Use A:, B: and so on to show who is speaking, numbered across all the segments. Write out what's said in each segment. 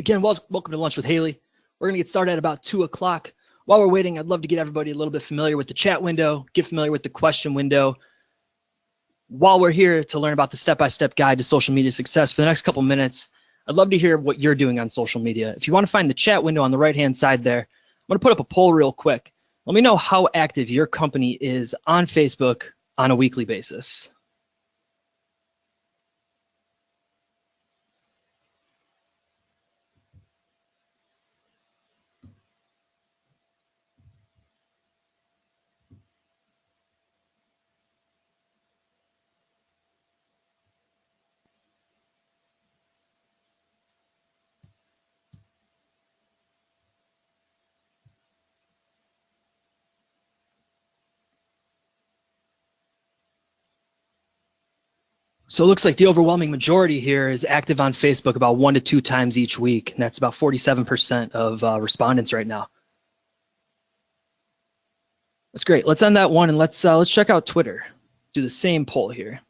A: Again, welcome to Lunch with Haley. We're going to get started at about 2 o'clock. While we're waiting, I'd love to get everybody a little bit familiar with the chat window, get familiar with the question window. While we're here to learn about the step-by-step guide to social media success for the next couple minutes, I'd love to hear what you're doing on social media. If you want to find the chat window on the right-hand side there, I'm going to put up a poll real quick. Let me know how active your company is on Facebook on a weekly basis. So it looks like the overwhelming majority here is active on Facebook about 1 to 2 times each week, and that's about 47% of respondents right now. That's great. Let's end that one and let's check out Twitter. Do the same poll here.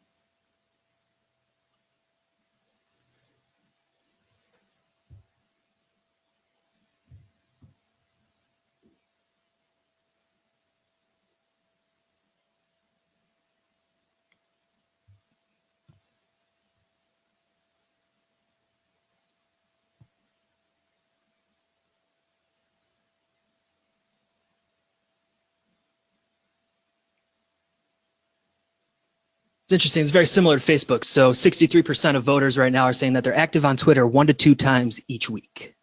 A: It's interesting. It's very similar to Facebook. So 63% of voters right now are saying that they're active on Twitter 1 to 2 times each week.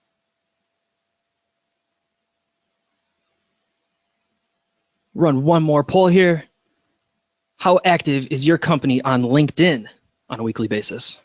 A: Run one more poll here. How active is your company on LinkedIn on a weekly basis?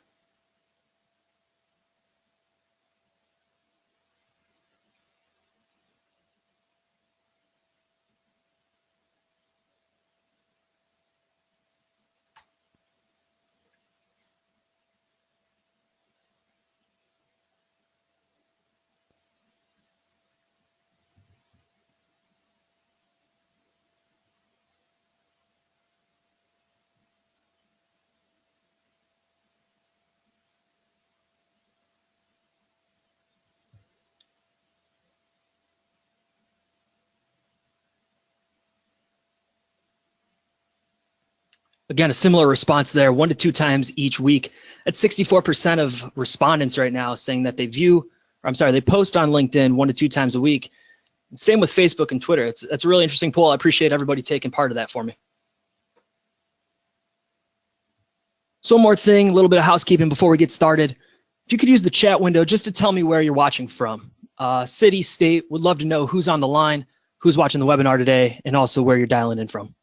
A: Again, a similar response there, 1 to 2 times each week. At 64% of respondents right now saying that they post on LinkedIn 1 to 2 times a week. Same with Facebook and Twitter. It's a really interesting poll. I appreciate everybody taking part of that for me. So one more thing, a little bit of housekeeping before we get started. If you could use the chat window just to tell me where you're watching from. City, state, would love to know who's on the line, who's watching the webinar today, and also where you're dialing in from.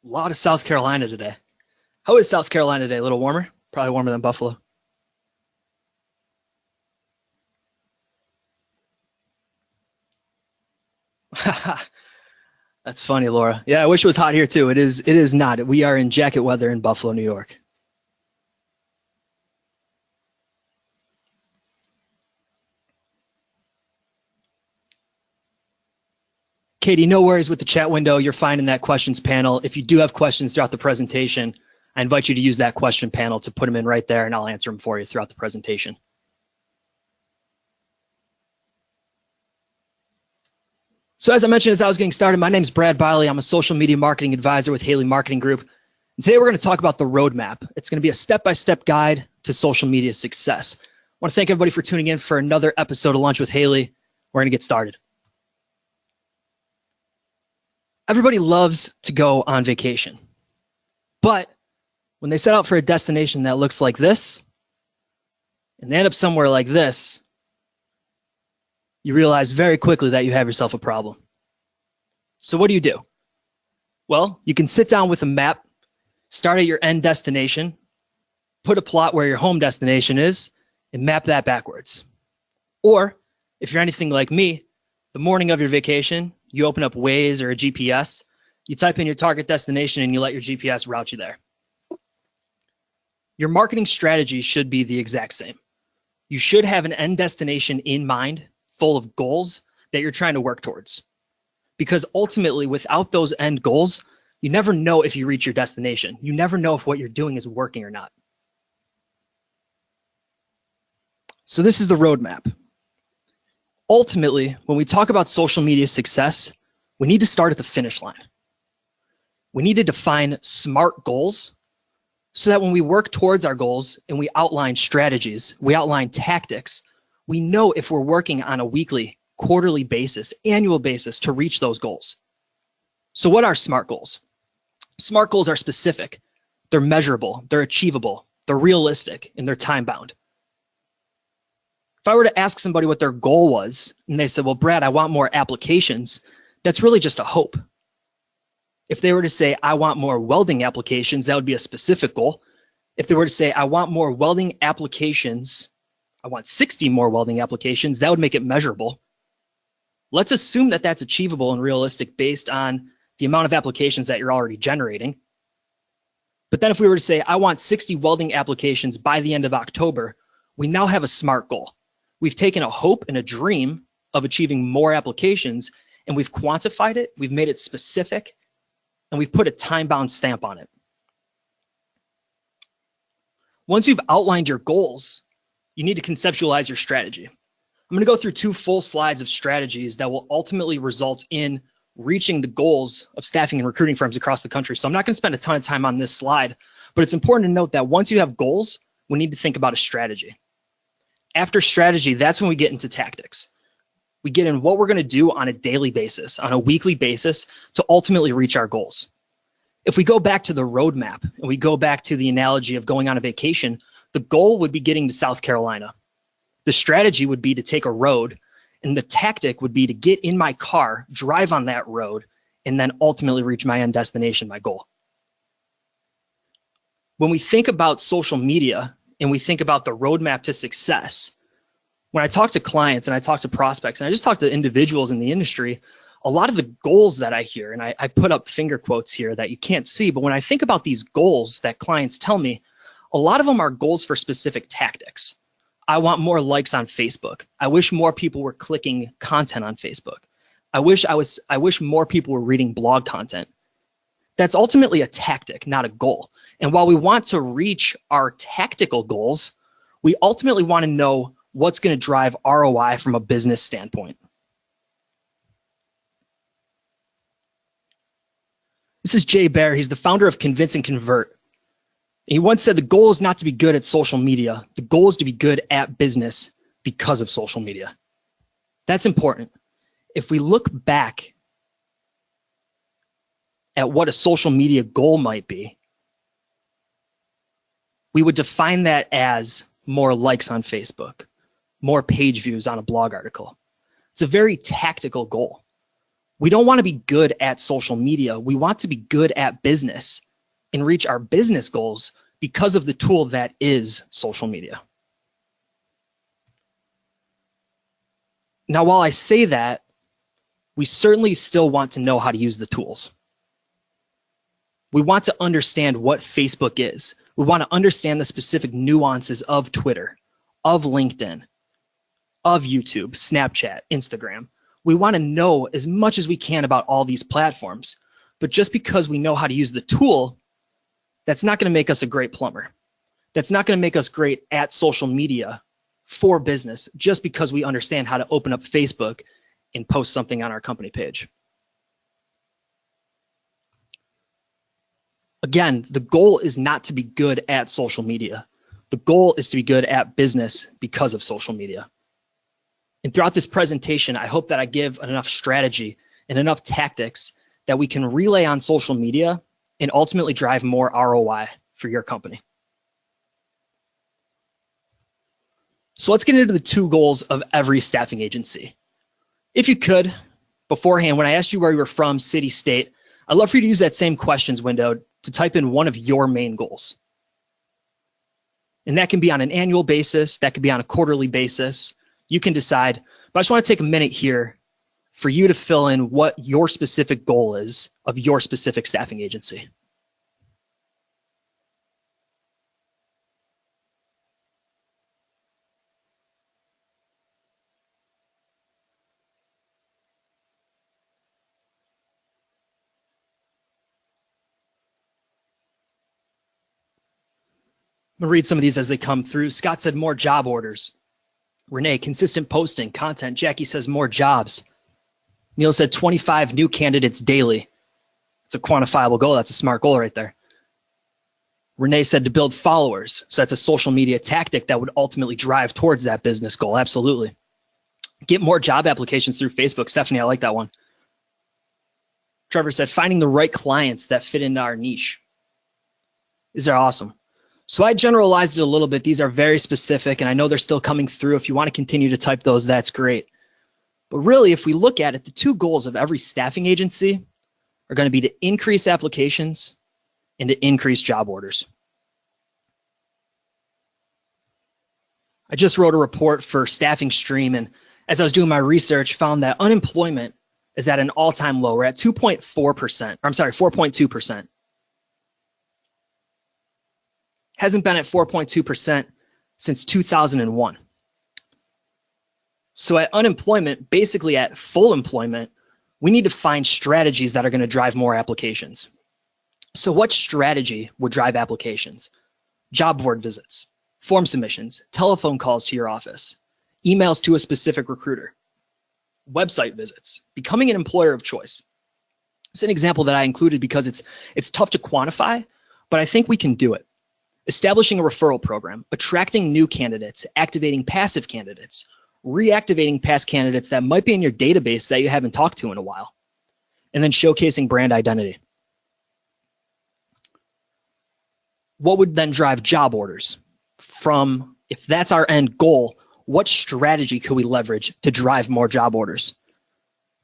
A: A lot of South Carolina today. How is South Carolina today? A little warmer? Probably warmer than Buffalo. That's funny, Laura. Yeah, I wish it was hot here too. It is not. We are in jacket weather in Buffalo, New York. Katie, no worries with the chat window. You're fine in that questions panel. If you do have questions throughout the presentation, I invite you to use that question panel to put them in right there, and I'll answer them for you throughout the presentation. So as I mentioned as I was getting started, my name is Brad Biley. I'm a social media marketing advisor with Haley Marketing Group. And today we're going to talk about the roadmap. It's going to be a step-by-step guide to social media success. I want to thank everybody for tuning in for another episode of Lunch with Haley. We're going to get started. Everybody loves to go on vacation. But when they set out for a destination that looks like this, and they end up somewhere like this, you realize very quickly that you have yourself a problem. So what do? Well, you can sit down with a map, start at your end destination, put a plot where your home destination is, and map that backwards. Or, if you're anything like me, the morning of your vacation, You open up Waze or a GPS, you type in your target destination and you let your GPS route you there. Your marketing strategy should be the exact same. You should have an end destination in mind, full of goals that you're trying to work towards. Because ultimately, without those end goals, you never know if you reach your destination. You never know if what you're doing is working or not. So this is the roadmap. Ultimately, when we talk about social media success, we need to start at the finish line. We need to define SMART goals so that when we work towards our goals and we outline strategies, we outline tactics, we know if we're working on a weekly, quarterly basis, annual basis to reach those goals. So what are SMART goals? SMART goals are specific, they're measurable, they're achievable, they're realistic, and they're time-bound. If I were to ask somebody what their goal was, and they said, well, Brad, I want more applications, that's really just a hope. If they were to say, I want more welding applications, that would be a specific goal. If they were to say, I want more welding applications, I want 60 more welding applications, that would make it measurable. Let's assume that that's achievable and realistic based on the amount of applications that you're already generating. But then if we were to say, I want 60 welding applications by the end of October, we now have a SMART goal. We've taken a hope and a dream of achieving more applications, and we've quantified it, we've made it specific, and we've put a time-bound stamp on it. Once you've outlined your goals, you need to conceptualize your strategy. I'm going to go through 2 full slides of strategies that will ultimately result in reaching the goals of staffing and recruiting firms across the country. So I'm not going to spend a ton of time on this slide, but it's important to note that once you have goals, we need to think about a strategy. After strategy, that's when we get into tactics. We get in what we're going to do on a daily basis, on a weekly basis to ultimately reach our goals. If we go back to the roadmap and we go back to the analogy of going on a vacation, the goal would be getting to South Carolina. The strategy would be to take a road, and the tactic would be to get in my car, drive on that road, and then ultimately reach my end destination, my goal. When we think about social media and we think about the roadmap to success, when I talk to clients and I talk to prospects and I just talk to individuals in the industry, a lot of the goals that I hear, and I put up finger quotes here that you can't see, but when I think about these goals that clients tell me, a lot of them are goals for specific tactics. I want more likes on Facebook. I wish more people were clicking content on Facebook. I wish more people were reading blog content. That's ultimately a tactic, not a goal. And while we want to reach our tactical goals, we ultimately want to know what's going to drive ROI from a business standpoint. This is Baer. He's the founder of Convince and Convert. He once said the goal is not to be good at social media. The goal is to be good at business because of social media. That's important. If we look back at what a social media goal might be, we would define that as more likes on Facebook, more page views on a blog article. It's a very tactical goal. We don't want to be good at social media. We want to be good at business and reach our business goals because of the tool that is social media. Now, while I say that, we certainly still want to know how to use the tools. We want to understand what Facebook is. We want to understand the specific nuances of Twitter, of LinkedIn, of YouTube, Snapchat, Instagram. We want to know as much as we can about all these platforms. But just because we know how to use the tool, that's not going to make us a great plumber. That's not going to make us great at social media for business just because we understand how to open up Facebook and post something on our company page. Again, the goal is not to be good at social media. The goal is to be good at business because of social media. And throughout this presentation, I hope that I give enough strategy and enough tactics that we can relay on social media and ultimately drive more ROI for your company. So let's get into the 2 goals of every staffing agency. If you could, beforehand, when I asked you where you were from, city, state, I'd love for you to use that same questions window to type in one of your main goals. And that can be on an annual basis, that could be on a quarterly basis. You can decide, but I just want to take a minute here for you to fill in what your specific goal is of your specific staffing agency. I'm gonna read some of these as they come through. Scott said more job orders. Renee, consistent posting, content. Jackie says more jobs. Neil said 25 new candidates daily. It's a quantifiable goal. That's a smart goal right there. Renee said to build followers. So that's a social media tactic that would ultimately drive towards that business goal. Absolutely. Get more job applications through Facebook. Stephanie, I like that one. Trevor said finding the right clients that fit into our niche. These are awesome. So I generalized it a little bit. These are very specific, and I know they're still coming through. If you want to continue to type those, that's great. But really, if we look at it, the two goals of every staffing agency are going to be to increase applications and to increase job orders. I just wrote a report for Staffing Stream, and as I was doing my research, found that unemployment is at an all-time low. We're at 4.2%. Hasn't been at 4.2% since 2001. So at unemployment, basically at full employment, we need to find strategies that are going to drive more applications. So what strategy would drive applications? Job board visits, form submissions, telephone calls to your office, emails to a specific recruiter, website visits, becoming an employer of choice. It's an example that I included because it's tough to quantify, but I think we can do it. Establishing a referral program, attracting new candidates, activating passive candidates, reactivating past candidates that might be in your database that you haven't talked to in a while, and then showcasing brand identity. What would then drive job orders? From, if that's our end goal, what strategy could we leverage to drive more job orders?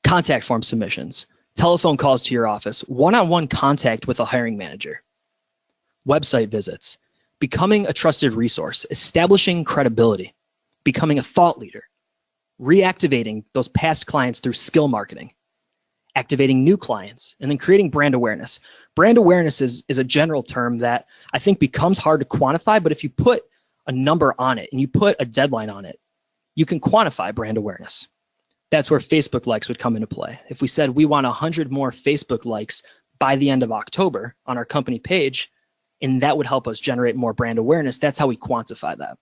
A: Contact form submissions, telephone calls to your office, one-on-one contact with a hiring manager, website visits, becoming a trusted resource, establishing credibility, becoming a thought leader, reactivating those past clients through skill marketing, activating new clients, and then creating brand awareness. Brand awareness is a general term that I think becomes hard to quantify, but if you put a number on it and you put a deadline on it, you can quantify brand awareness. That's where Facebook likes would come into play. If we said we want 100 more Facebook likes by the end of October on our company page, and that would help us generate more brand awareness, that's how we quantify that.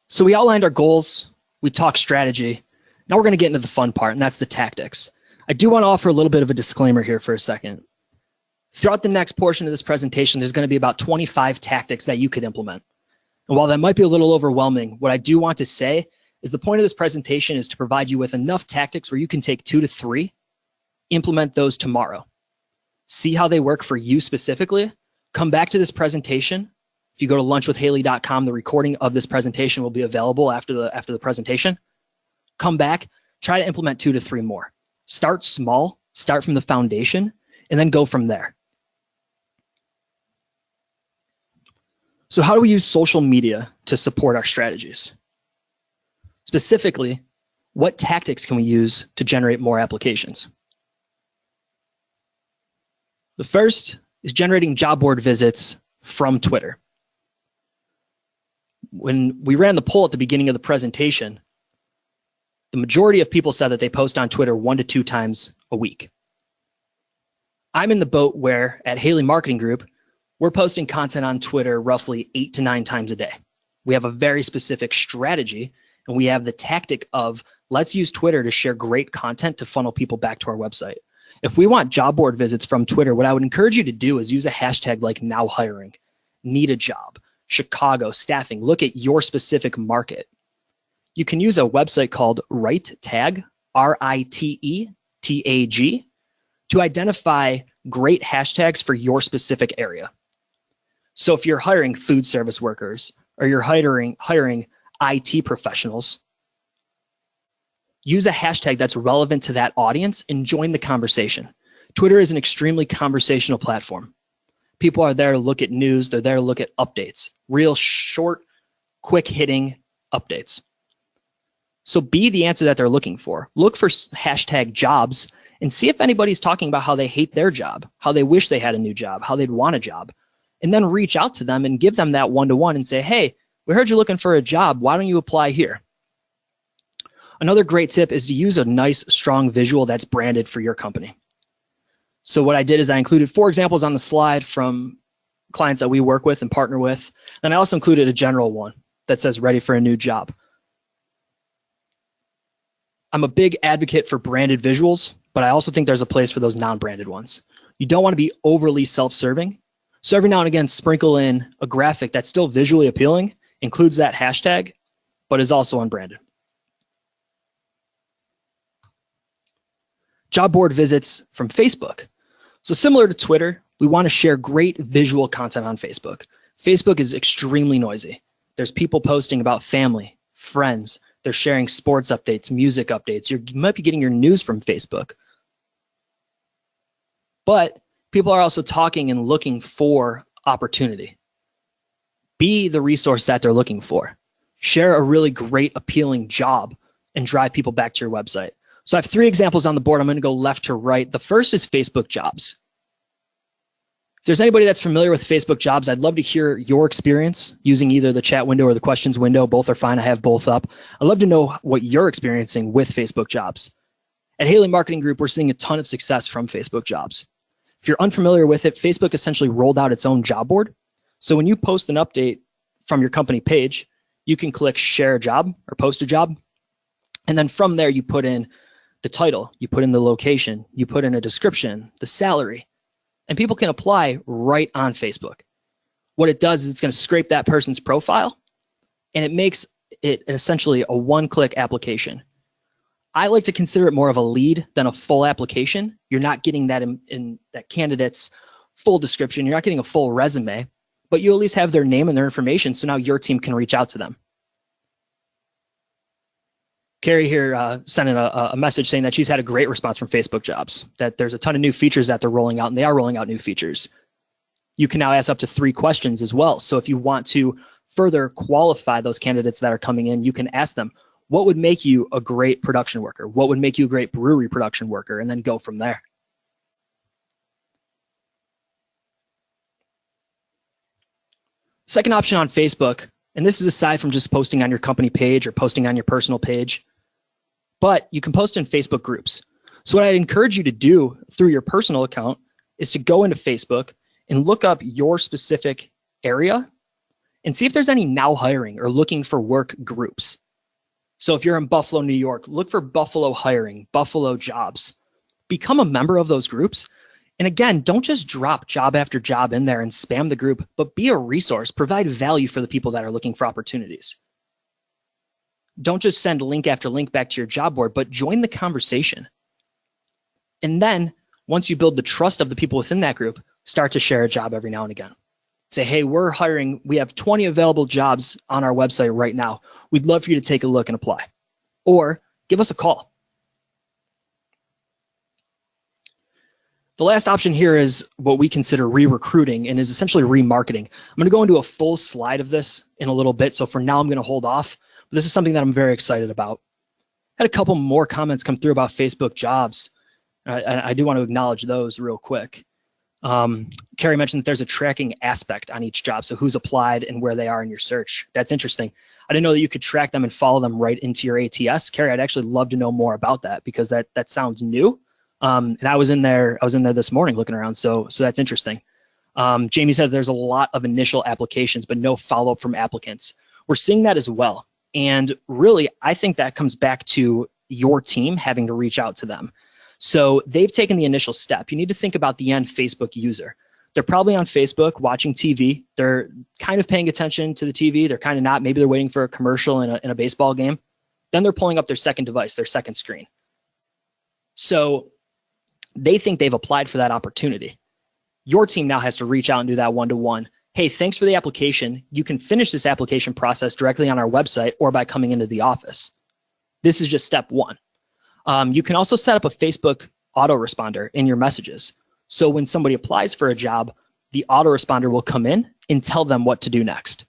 A: So we outlined our goals, we talked strategy. Now we're going to get into the fun part, and that's the tactics. I do want to offer a little bit of a disclaimer here for a second. Throughout the next portion of this presentation, there's going to be about 25 tactics that you could implement. And while that might be a little overwhelming, what I do want to say is the point of this presentation is to provide you with enough tactics where you can take 2 to 3, implement those tomorrow. See how they work for you specifically. Come back to this presentation. If you go to lunchwithhaley.com, the recording of this presentation will be available after the presentation. Come back, try to implement 2 to 3 more. Start small, start from the foundation, and then go from there. So how do we use social media to support our strategies? Specifically, what tactics can we use to generate more applications? The first is generating job board visits from Twitter. When we ran the poll at the beginning of the presentation, the majority of people said that they post on Twitter 1 to 2 times a week. I'm in the boat where at Haley Marketing Group, we're posting content on Twitter roughly 8 to 9 times a day. We have a very specific strategy, and we have the tactic of let's use Twitter to share great content to funnel people back to our website. If we want job board visits from Twitter, what I would encourage you to do is use a hashtag like now hiring, need a job, Chicago, staffing. Look at your specific market. You can use a website called RITETAG, RITETAG, to identify great hashtags for your specific area. So if you're hiring food service workers or you're hiring IT professionals, use a hashtag that's relevant to that audience and join the conversation. Twitter is an extremely conversational platform. People are there to look at news. They're there to look at updates, real short, quick hitting updates. So be the answer that they're looking for. Look for hashtag jobs and see if anybody's talking about how they hate their job, how they wish they had a new job, how they'd want a job. And then reach out to them and give them that one-to-one and say, hey, we heard you're looking for a job. Why don't you apply here? Another great tip is to use a nice, strong visual that's branded for your company. So what I did is I included 4 examples on the slide from clients that we work with and partner with. And I also included a general one that says ready for a new job. I'm a big advocate for branded visuals, but I also think there's a place for those non-branded ones. You don't want to be overly self-serving. So every now and again, sprinkle in a graphic that's still visually appealing, includes that hashtag, but is also unbranded. Job board visits from Facebook. So similar to Twitter, we want to share great visual content on Facebook. Facebook is extremely noisy. There's people posting about family, friends. They're sharing sports updates, music updates. You might be getting your news from Facebook. But people are also talking and looking for opportunity. Be the resource that they're looking for. Share a really great, appealing job and drive people back to your website. So I have 3 examples on the board. I'm going to go left to right. The first is Facebook jobs. If there's anybody that's familiar with Facebook jobs, I'd love to hear your experience using either the chat window or the questions window. Both are fine. I have both up. I'd love to know what you're experiencing with Facebook jobs. At Haley Marketing Group, we're seeing a ton of success from Facebook jobs. If you're unfamiliar with it, Facebook essentially rolled out its own job board. So when you post an update from your company page, you can click share a job or post a job. And then from there, you put in the title, you put in the location, you put in a description, the salary, and people can apply right on Facebook. What it does is it's going to scrape that person's profile, and it makes it essentially a one-click application. I like to consider it more of a lead than a full application. You're not getting that in that candidate's full description. You're not getting a full resume, but you at least have their name and their information, so now your team can reach out to them. Carrie here sent in a message saying that she's had a great response from Facebook jobs, that there's a ton of new features that they're rolling out, and they are rolling out new features. You can now ask up to 3 questions as well. So if you want to further qualify those candidates that are coming in, you can ask them, what would make you a great production worker? What would make you a great brewery production worker? And then go from there. Second option on Facebook, and this is aside from just posting on your company page or posting on your personal page, but you can post in Facebook groups. So what I'd encourage you to do through your personal account is to go into Facebook and look up your specific area and see if there's any now hiring or looking for work groups. So if you're in Buffalo, New York, look for Buffalo hiring, Buffalo jobs. Become a member of those groups. And again, don't just drop job after job in there and spam the group, but be a resource, provide value for the people that are looking for opportunities. Don't just send link after link back to your job board, but join the conversation. And then once you build the trust of the people within that group, start to share a job every now and again. Say, hey, we're hiring, we have 20 available jobs on our website right now. We'd love for you to take a look and apply. Or give us a call. The last option here is what we consider re-recruiting and is essentially remarketing. I'm going to go into a full slide of this in a little bit, so for now I'm going to hold off. But this is something that I'm very excited about. I had a couple more comments come through about Facebook jobs. I do want to acknowledge those real quick. Carrie mentioned that there's a tracking aspect on each job, so who's applied and where they are in your search. That's interesting. I didn't know that you could track them and follow them right into your ATS. Carrie, I'd actually love to know more about that because that sounds new. And I was in there this morning looking around, so that's interesting. Jamie said there's a lot of initial applications, but no follow-up from applicants. We're seeing that as well. And really, I think that comes back to your team having to reach out to them. So they've taken the initial step. You need to think about the end Facebook user. They're probably on Facebook watching TV. They're kind of paying attention to the TV. They're kind of not. Maybe they're waiting for a commercial in a baseball game. Then they're pulling up their second device, their second screen. So they think they've applied for that opportunity. Your team now has to reach out and do that one-to-one. Hey, thanks for the application. You can finish this application process directly on our website or by coming into the office. This is just step one. You can also set up a Facebook autoresponder in your messages. So when somebody applies for a job, the autoresponder will come in and tell them what to do next.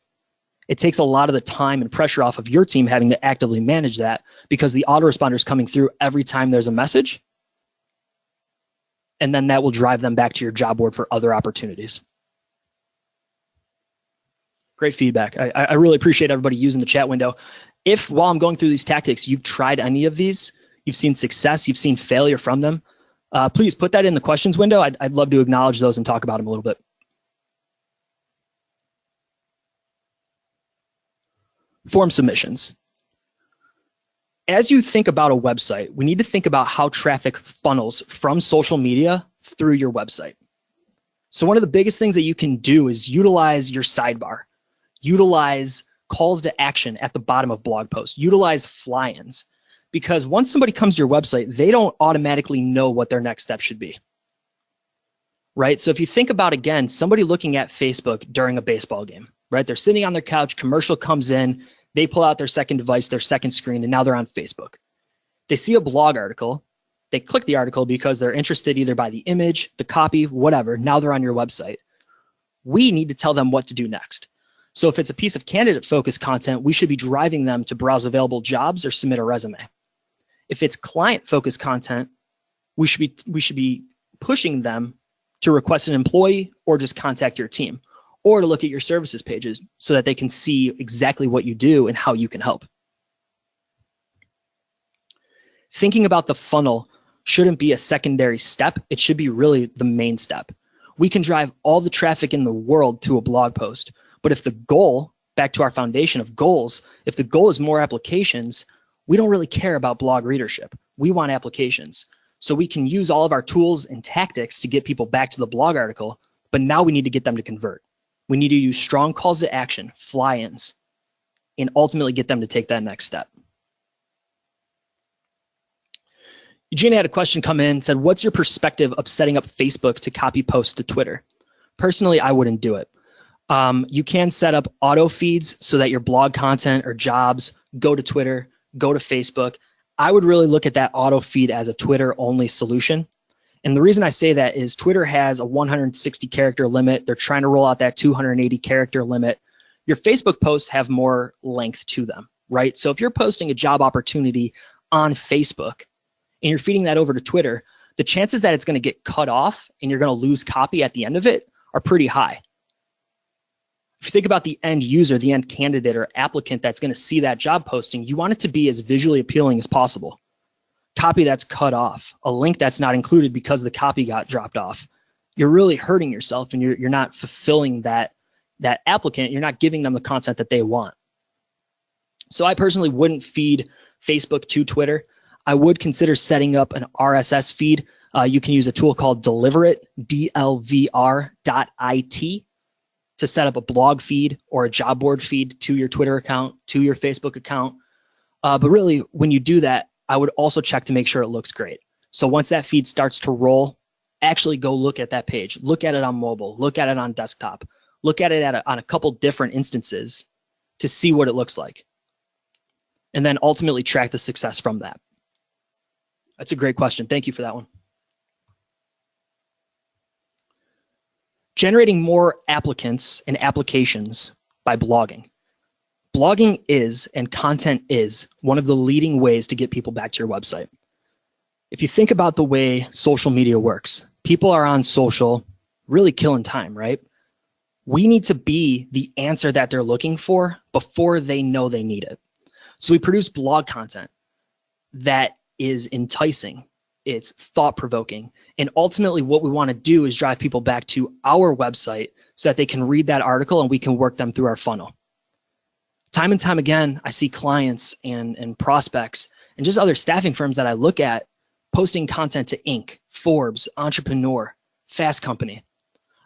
A: It takes a lot of the time and pressure off of your team having to actively manage that because the autoresponder is coming through every time there's a message. And then that will drive them back to your job board for other opportunities. Great feedback. I really appreciate everybody using the chat window. If while I'm going through these tactics, you've tried any of these, you've seen success, you've seen failure from them, please put that in the questions window. I'd love to acknowledge those and talk about them a little bit. Form submissions. As you think about a website, we need to think about how traffic funnels from social media through your website. So one of the biggest things that you can do is utilize your sidebar, utilize calls to action at the bottom of blog posts, utilize fly-ins, because once somebody comes to your website, they don't automatically know what their next step should be, right? So if you think about, again, somebody looking at Facebook during a baseball game, right? They're sitting on their couch, commercial comes in, they pull out their second device, their second screen, and now they're on Facebook. They see a blog article, they click the article because they're interested either by the image, the copy, whatever. Now they're on your website. We need to tell them what to do next. So if it's a piece of candidate-focused content, we should be driving them to browse available jobs or submit a resume. If it's client-focused content, we should be pushing them to request an employee or just contact your team, or to look at your services pages so that they can see exactly what you do and how you can help. Thinking about the funnel shouldn't be a secondary step. It should be really the main step. We can drive all the traffic in the world to a blog post, but if the goal, back to our foundation of goals, if the goal is more applications, we don't really care about blog readership. We want applications. So we can use all of our tools and tactics to get people back to the blog article, but now we need to get them to convert. We need to use strong calls to action, fly-ins, and ultimately get them to take that next step. Eugene had a question come in, said, what's your perspective of setting up Facebook to copy post to Twitter? Personally, I wouldn't do it. You can set up auto feeds so that your blog content or jobs go to Twitter, go to Facebook. I would really look at that auto feed as a Twitter only solution. And the reason I say that is Twitter has a 160 character limit. They're trying to roll out that 280 character limit. Your Facebook posts have more length to them, right? So if you're posting a job opportunity on Facebook and you're feeding that over to Twitter, the chances that it's going to get cut off and you're going to lose copy at the end of it are pretty high. If you think about the end user, the end candidate or applicant that's going to see that job posting, you want it to be as visually appealing as possible. Copy that's cut off, a link that's not included because the copy got dropped off. You're really hurting yourself and you're not fulfilling that applicant. You're not giving them the content that they want. So I personally wouldn't feed Facebook to Twitter. I would consider setting up an RSS feed. You can use a tool called Deliverit, DLVR.IT, to set up a blog feed or a job board feed to your Twitter account, to your Facebook account. But really, when you do that, I would also check to make sure it looks great. So once that feed starts to roll, actually go look at that page. Look at it on mobile. Look at it on desktop. Look at it on a couple different instances to see what it looks like. And then ultimately track the success from that. That's a great question. Thank you for that one. Generating more applicants and applications by blogging. Blogging is, and content is, one of the leading ways to get people back to your website. If you think about the way social media works, people are on social really killing time, right? We need to be the answer that they're looking for before they know they need it. So we produce blog content that is enticing, it's thought-provoking, and ultimately what we want to do is drive people back to our website so that they can read that article and we can work them through our funnel. Time and time again, I see clients and prospects and just other staffing firms that I look at posting content to Inc., Forbes, Entrepreneur, Fast Company.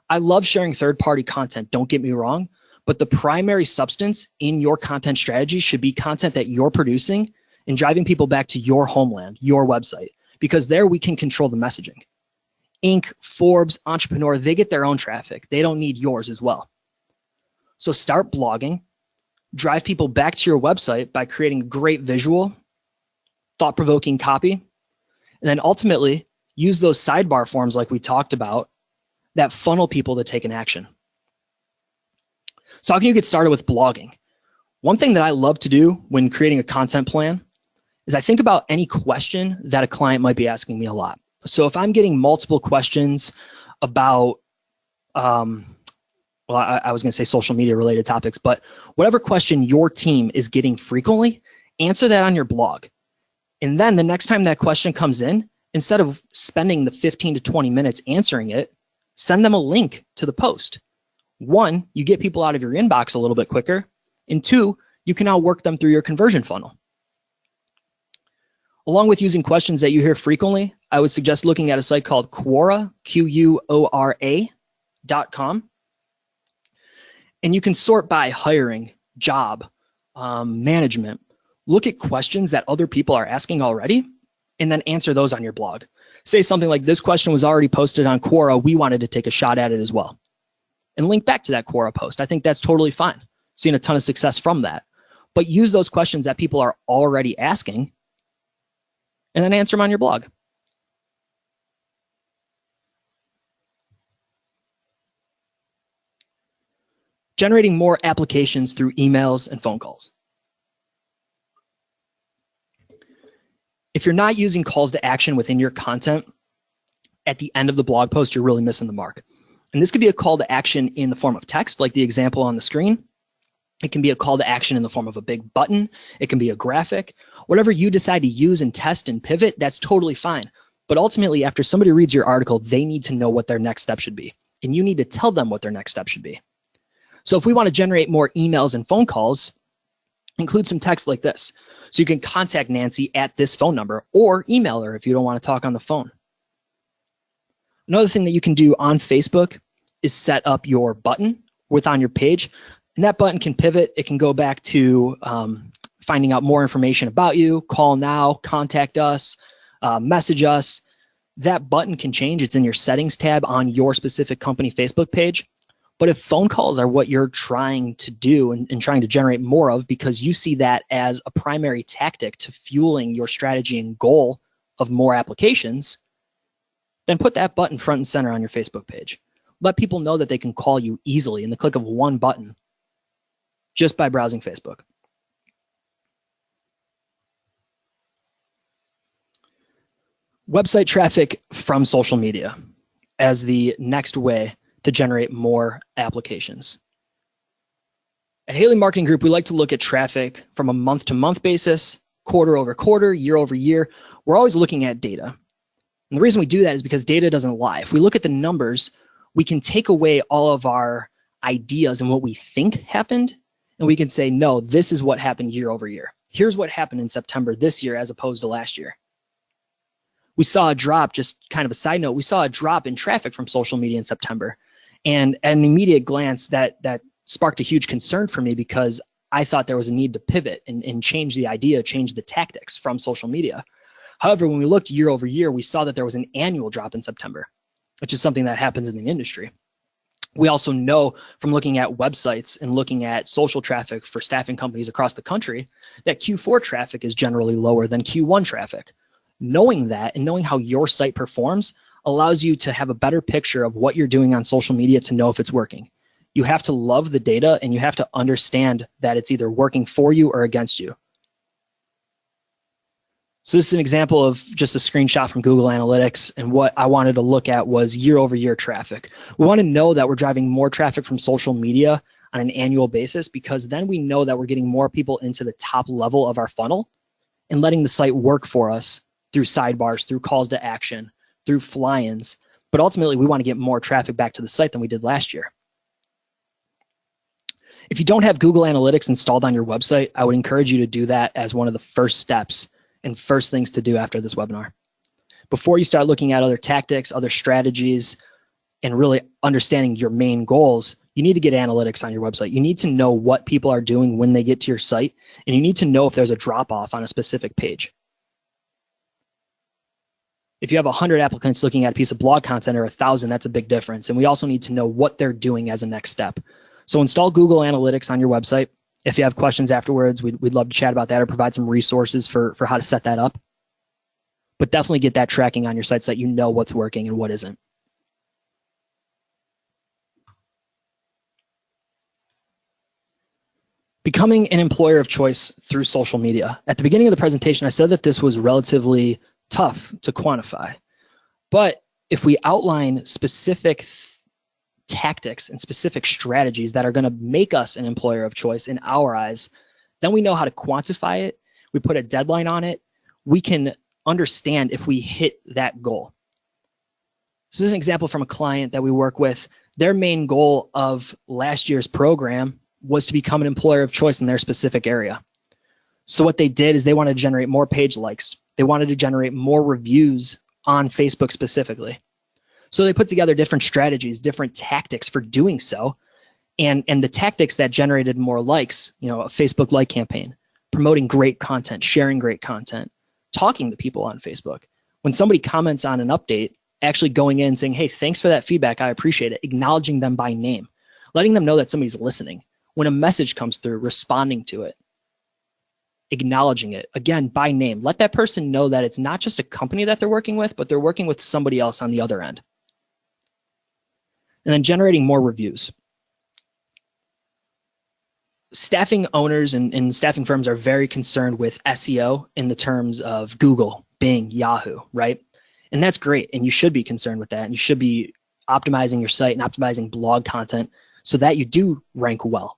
A: I love sharing third-party content, don't get me wrong, but the primary substance in your content strategy should be content that you're producing and driving people back to your homeland, your website, because there we can control the messaging. Inc., Forbes, Entrepreneur, they get their own traffic. They don't need yours as well. So start blogging. Drive people back to your website by creating great visual, thought-provoking copy, and then ultimately use those sidebar forms like we talked about that funnel people to take an action. So how can you get started with blogging? One thing that I love to do when creating a content plan is I think about any question that a client might be asking me a lot. So if I'm getting multiple questions about, well, I was going to say social media related topics, but whatever question your team is getting frequently, answer that on your blog. And then the next time that question comes in, instead of spending the 15 to 20 minutes answering it, send them a link to the post. One, you get people out of your inbox a little bit quicker. And two, you can now work them through your conversion funnel. Along with using questions that you hear frequently, I would suggest looking at a site called Quora, Quora.com. And you can sort by hiring, job, management. Look at questions that other people are asking already, and then answer those on your blog. Say something like, this question was already posted on Quora. We wanted to take a shot at it as well. And link back to that Quora post. I think that's totally fine. Seen a ton of success from that. But use those questions that people are already asking, and then answer them on your blog. Generating more applications through emails and phone calls. If you're not using calls to action within your content, at the end of the blog post, you're really missing the mark. And this could be a call to action in the form of text, like the example on the screen. It can be a call to action in the form of a big button. It can be a graphic. Whatever you decide to use and test and pivot, that's totally fine. But ultimately, after somebody reads your article, they need to know what their next step should be. And you need to tell them what their next step should be. So if we want to generate more emails and phone calls, include some text like this. So you can contact Nancy at this phone number, or email her if you don't want to talk on the phone. Another thing that you can do on Facebook is set up your button on your page. And that button can pivot. It can go back to finding out more information about you, call now, contact us, message us. That button can change. It's in your settings tab on your specific company Facebook page. But if phone calls are what you're trying to do and trying to generate more of, because you see that as a primary tactic to fueling your strategy and goal of more applications, then put that button front and center on your Facebook page. Let people know that they can call you easily in the click of one button just by browsing Facebook. Website traffic from social media as the next way to generate more applications. At Haley Marketing Group, we like to look at traffic from a month-to-month basis, quarter-over-quarter, year-over-year. We're always looking at data. And the reason we do that is because data doesn't lie. If we look at the numbers, we can take away all of our ideas and what we think happened, and we can say, no, this is what happened year-over-year. Here's what happened in September this year as opposed to last year. We saw a drop, just kind of a side note, we saw a drop in traffic from social media in September. And at an immediate glance, that sparked a huge concern for me, because I thought there was a need to pivot and change the idea, change the tactics from social media. However, when we looked year over year, we saw that there was an annual drop in September, which is something that happens in the industry. We also know from looking at websites and looking at social traffic for staffing companies across the country that Q4 traffic is generally lower than Q1 traffic. Knowing that and knowing how your site performs allows you to have a better picture of what you're doing on social media to know if it's working. You have to love the data, and you have to understand that it's either working for you or against you. So this is an example of just a screenshot from Google Analytics, and what I wanted to look at was year-over-year traffic. We want to know that we're driving more traffic from social media on an annual basis, because then we know that we're getting more people into the top level of our funnel and letting the site work for us through sidebars, through calls to action, through fly-ins. But ultimately, we want to get more traffic back to the site than we did last year. If you don't have Google Analytics installed on your website, I would encourage you to do that as one of the first steps and first things to do after this webinar. Before you start looking at other tactics, other strategies, and really understanding your main goals, you need to get analytics on your website. You need to know what people are doing when they get to your site, and you need to know if there's a drop-off on a specific page. If you have 100 applicants looking at a piece of blog content or 1,000, that's a big difference. And we also need to know what they're doing as a next step. So install Google Analytics on your website. If you have questions afterwards, we'd love to chat about that or provide some resources for how to set that up. But definitely get that tracking on your site so that you know what's working and what isn't. Becoming an employer of choice through social media. At the beginning of the presentation, I said that this was relatively tough to quantify. But if we outline specific tactics and specific strategies that are going to make us an employer of choice in our eyes, then we know how to quantify it. We put a deadline on it. We can understand if we hit that goal. This is an example from a client that we work with. Their main goal of last year's program was to become an employer of choice in their specific area. So what they did is they wanted to generate more page likes. They wanted to generate more reviews on Facebook specifically. So they put together different strategies, different tactics for doing so. And the tactics that generated more likes, a Facebook like campaign, promoting great content, sharing great content, talking to people on Facebook. When somebody comments on an update, actually going in and saying, hey, thanks for that feedback, I appreciate it, acknowledging them by name, letting them know that somebody's listening. When a message comes through, responding to it, acknowledging it, again, by name. Let that person know that it's not just a company that they're working with, but they're working with somebody else on the other end. And then generating more reviews. Staffing owners and staffing firms are very concerned with SEO in the terms of Google, Bing, Yahoo, right? And that's great. And you should be concerned with that. And you should be optimizing your site and optimizing blog content so that you do rank well.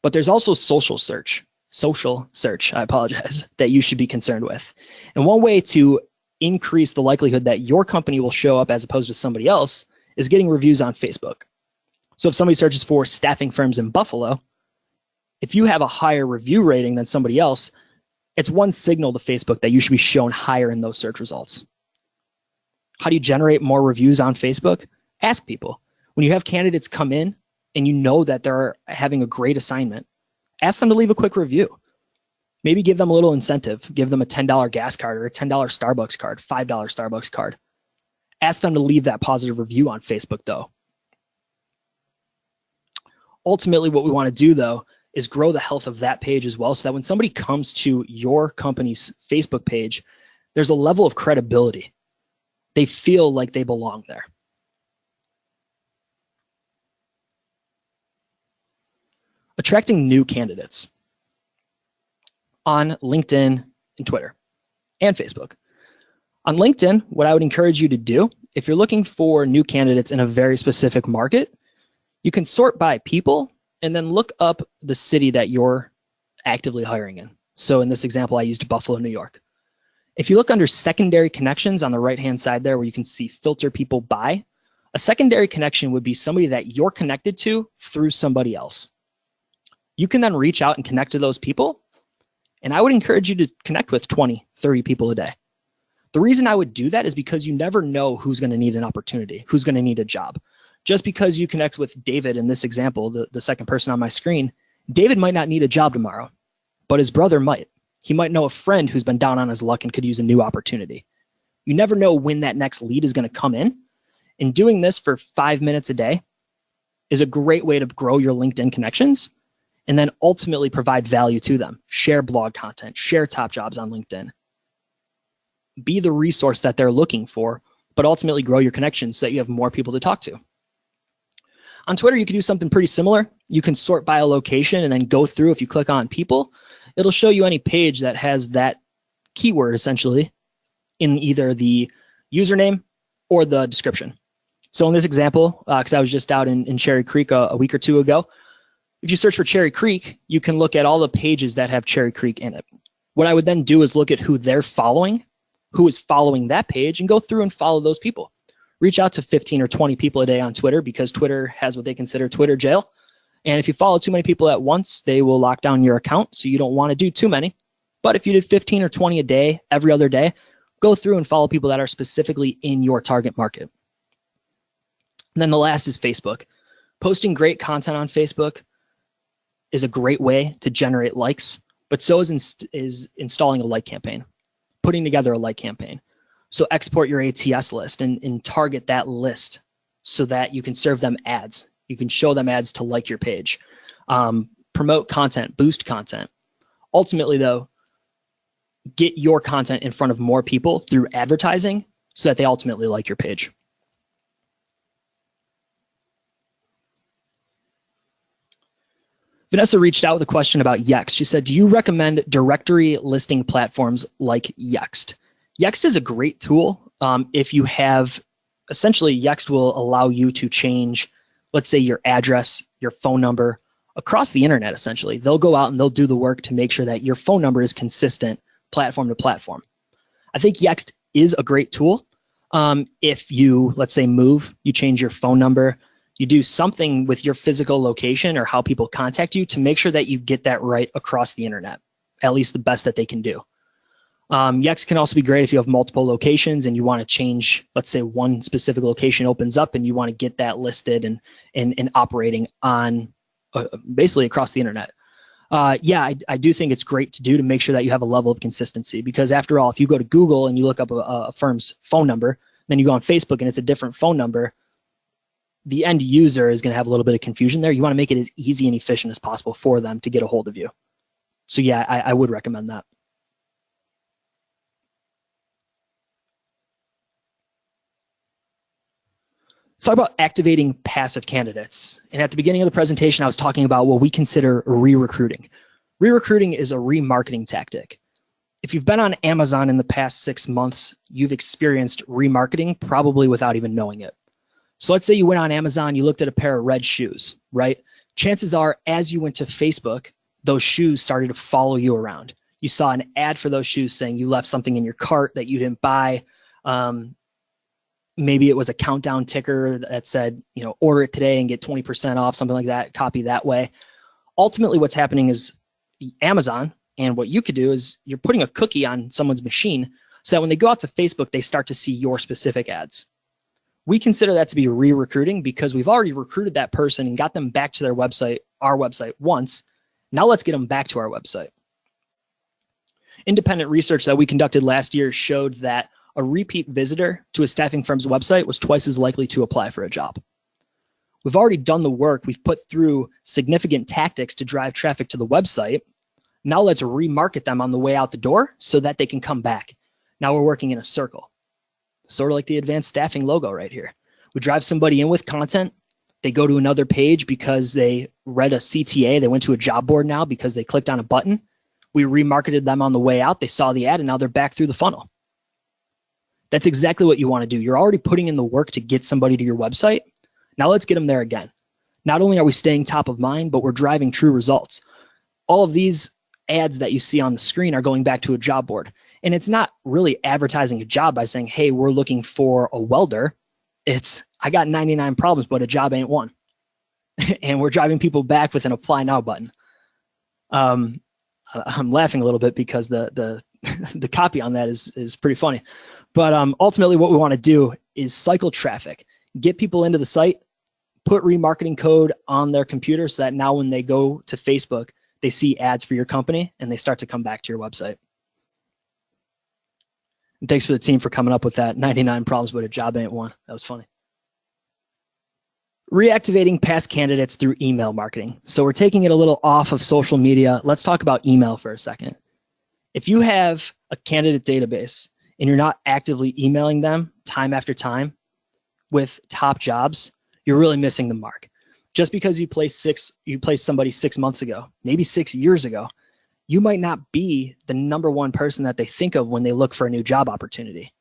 A: But there's also social search, that you should be concerned with. And one way to increase the likelihood that your company will show up as opposed to somebody else is getting reviews on Facebook. So if somebody searches for staffing firms in Buffalo, if you have a higher review rating than somebody else, it's one signal to Facebook that you should be shown higher in those search results. How do you generate more reviews on Facebook? Ask people. When you have candidates come in and you know that they're having a great assignment, ask them to leave a quick review. Maybe give them a little incentive. Give them a $10 gas card or a $10 Starbucks card, $5 Starbucks card. Ask them to leave that positive review on Facebook, though. Ultimately, what we want to do, though, is grow the health of that page as well so that when somebody comes to your company's Facebook page, there's a level of credibility. They feel like they belong there. Attracting new candidates on LinkedIn and Twitter and Facebook. On LinkedIn, what I would encourage you to do, if you're looking for new candidates in a very specific market, you can sort by people and then look up the city that you're actively hiring in. So in this example, I used Buffalo, New York. If you look under secondary connections on the right-hand side there where you can see filter people by, a secondary connection would be somebody that you're connected to through somebody else. You can then reach out and connect to those people. And I would encourage you to connect with 20, 30 people a day. The reason I would do that is because you never know who's going to need an opportunity, who's going to need a job. Just because you connect with David in this example, the second person on my screen, David might not need a job tomorrow, but his brother might. He might know a friend who's been down on his luck and could use a new opportunity. You never know when that next lead is going to come in. And doing this for 5 minutes a day is a great way to grow your LinkedIn connections and then ultimately provide value to them. Share blog content, share top jobs on LinkedIn. Be the resource that they're looking for, but ultimately grow your connections so that you have more people to talk to. On Twitter, you can do something pretty similar. You can sort by a location and then go through. If you click on people, it'll show you any page that has that keyword essentially in either the username or the description. So in this example, because I was just out in Cherry Creek a week or two ago, if you search for Cherry Creek, you can look at all the pages that have Cherry Creek in it. What I would then do is look at who they're following, who is following that page, and go through and follow those people. Reach out to 15 or 20 people a day on Twitter because Twitter has what they consider Twitter jail. And if you follow too many people at once, they will lock down your account, so you don't want to do too many. But if you did 15 or 20 a day, every other day, go through and follow people that are specifically in your target market. And then the last is Facebook. Posting great content on Facebook is a great way to generate likes, but so is installing a like campaign, putting together a like campaign. So export your ATS list and target that list so that you can serve them ads. You can show them ads to like your page. Promote content, boost content. Ultimately, though, get your content in front of more people through advertising so that they ultimately like your page. Vanessa reached out with a question about Yext. She said, do you recommend directory listing platforms like Yext? Yext is a great tool. If you have, essentially Yext will allow you to change, let's say your address, your phone number across the internet, essentially. They'll go out and they'll do the work to make sure that your phone number is consistent platform to platform. I think Yext is a great tool. If you, let's say, move, you change your phone number, you do something with your physical location or how people contact you to make sure that you get that right across the internet, at least the best that they can do. Yext can also be great if you have multiple locations and you want to change, let's say one specific location opens up and you want to get that listed and operating on basically across the internet. Yeah, I do think it's great to do to make sure that you have a level of consistency, because after all, if you go to Google and you look up a firm's phone number, then you go on Facebook and it's a different phone number, the end user is going to have a little bit of confusion there. You want to make it as easy and efficient as possible for them to get a hold of you. So yeah, I would recommend that. Let's talk about activating passive candidates. And at the beginning of the presentation, I was talking about what we consider re-recruiting. Re-recruiting is a remarketing tactic. If you've been on Amazon in the past 6 months, you've experienced remarketing probably without even knowing it. So let's say you went on Amazon, you looked at a pair of red shoes, right? Chances are, as you went to Facebook, those shoes started to follow you around. You saw an ad for those shoes saying you left something in your cart that you didn't buy. Maybe it was a countdown ticker that said, you know, order it today and get 20% off, something like that, copy that way. Ultimately, what's happening is Amazon, and what you could do is you're putting a cookie on someone's machine so that when they go out to Facebook, they start to see your specific ads. We consider that to be re-recruiting because we've already recruited that person and got them back to their website, our website, once. Now let's get them back to our website. Independent research that we conducted last year showed that a repeat visitor to a staffing firm's website was twice as likely to apply for a job. We've already done the work. We've put through significant tactics to drive traffic to the website. Now let's remarket them on the way out the door so that they can come back. Now we're working in a circle. Sort of like the advanced staffing logo right here. We drive somebody in with content. They go to another page because they read a CTA. They went to a job board now because they clicked on a button. We remarketed them on the way out. They saw the ad and now they're back through the funnel. That's exactly what you want to do. You're already putting in the work to get somebody to your website. Now let's get them there again. Not only are we staying top of mind, but we're driving true results. All of these ads that you see on the screen are going back to a job board. And it's not really advertising a job by saying, hey, we're looking for a welder. It's, I got 99 problems, but a job ain't one. And we're driving people back with an apply now button. I'm laughing a little bit because the copy on that is pretty funny. But ultimately what we want to do is cycle traffic, get people into the site, put remarketing code on their computer so that now when they go to Facebook, they see ads for your company and they start to come back to your website. And thanks for the team for coming up with that 99 problems, but a job ain't one. That was funny. Reactivating past candidates through email marketing. So we're taking it a little off of social media. Let's talk about email for a second. If you have a candidate database and you're not actively emailing them time after time with top jobs, you're really missing the mark. Just because you placed somebody 6 months ago, maybe 6 years ago, you might not be the #1 person that they think of when they look for a new job opportunity.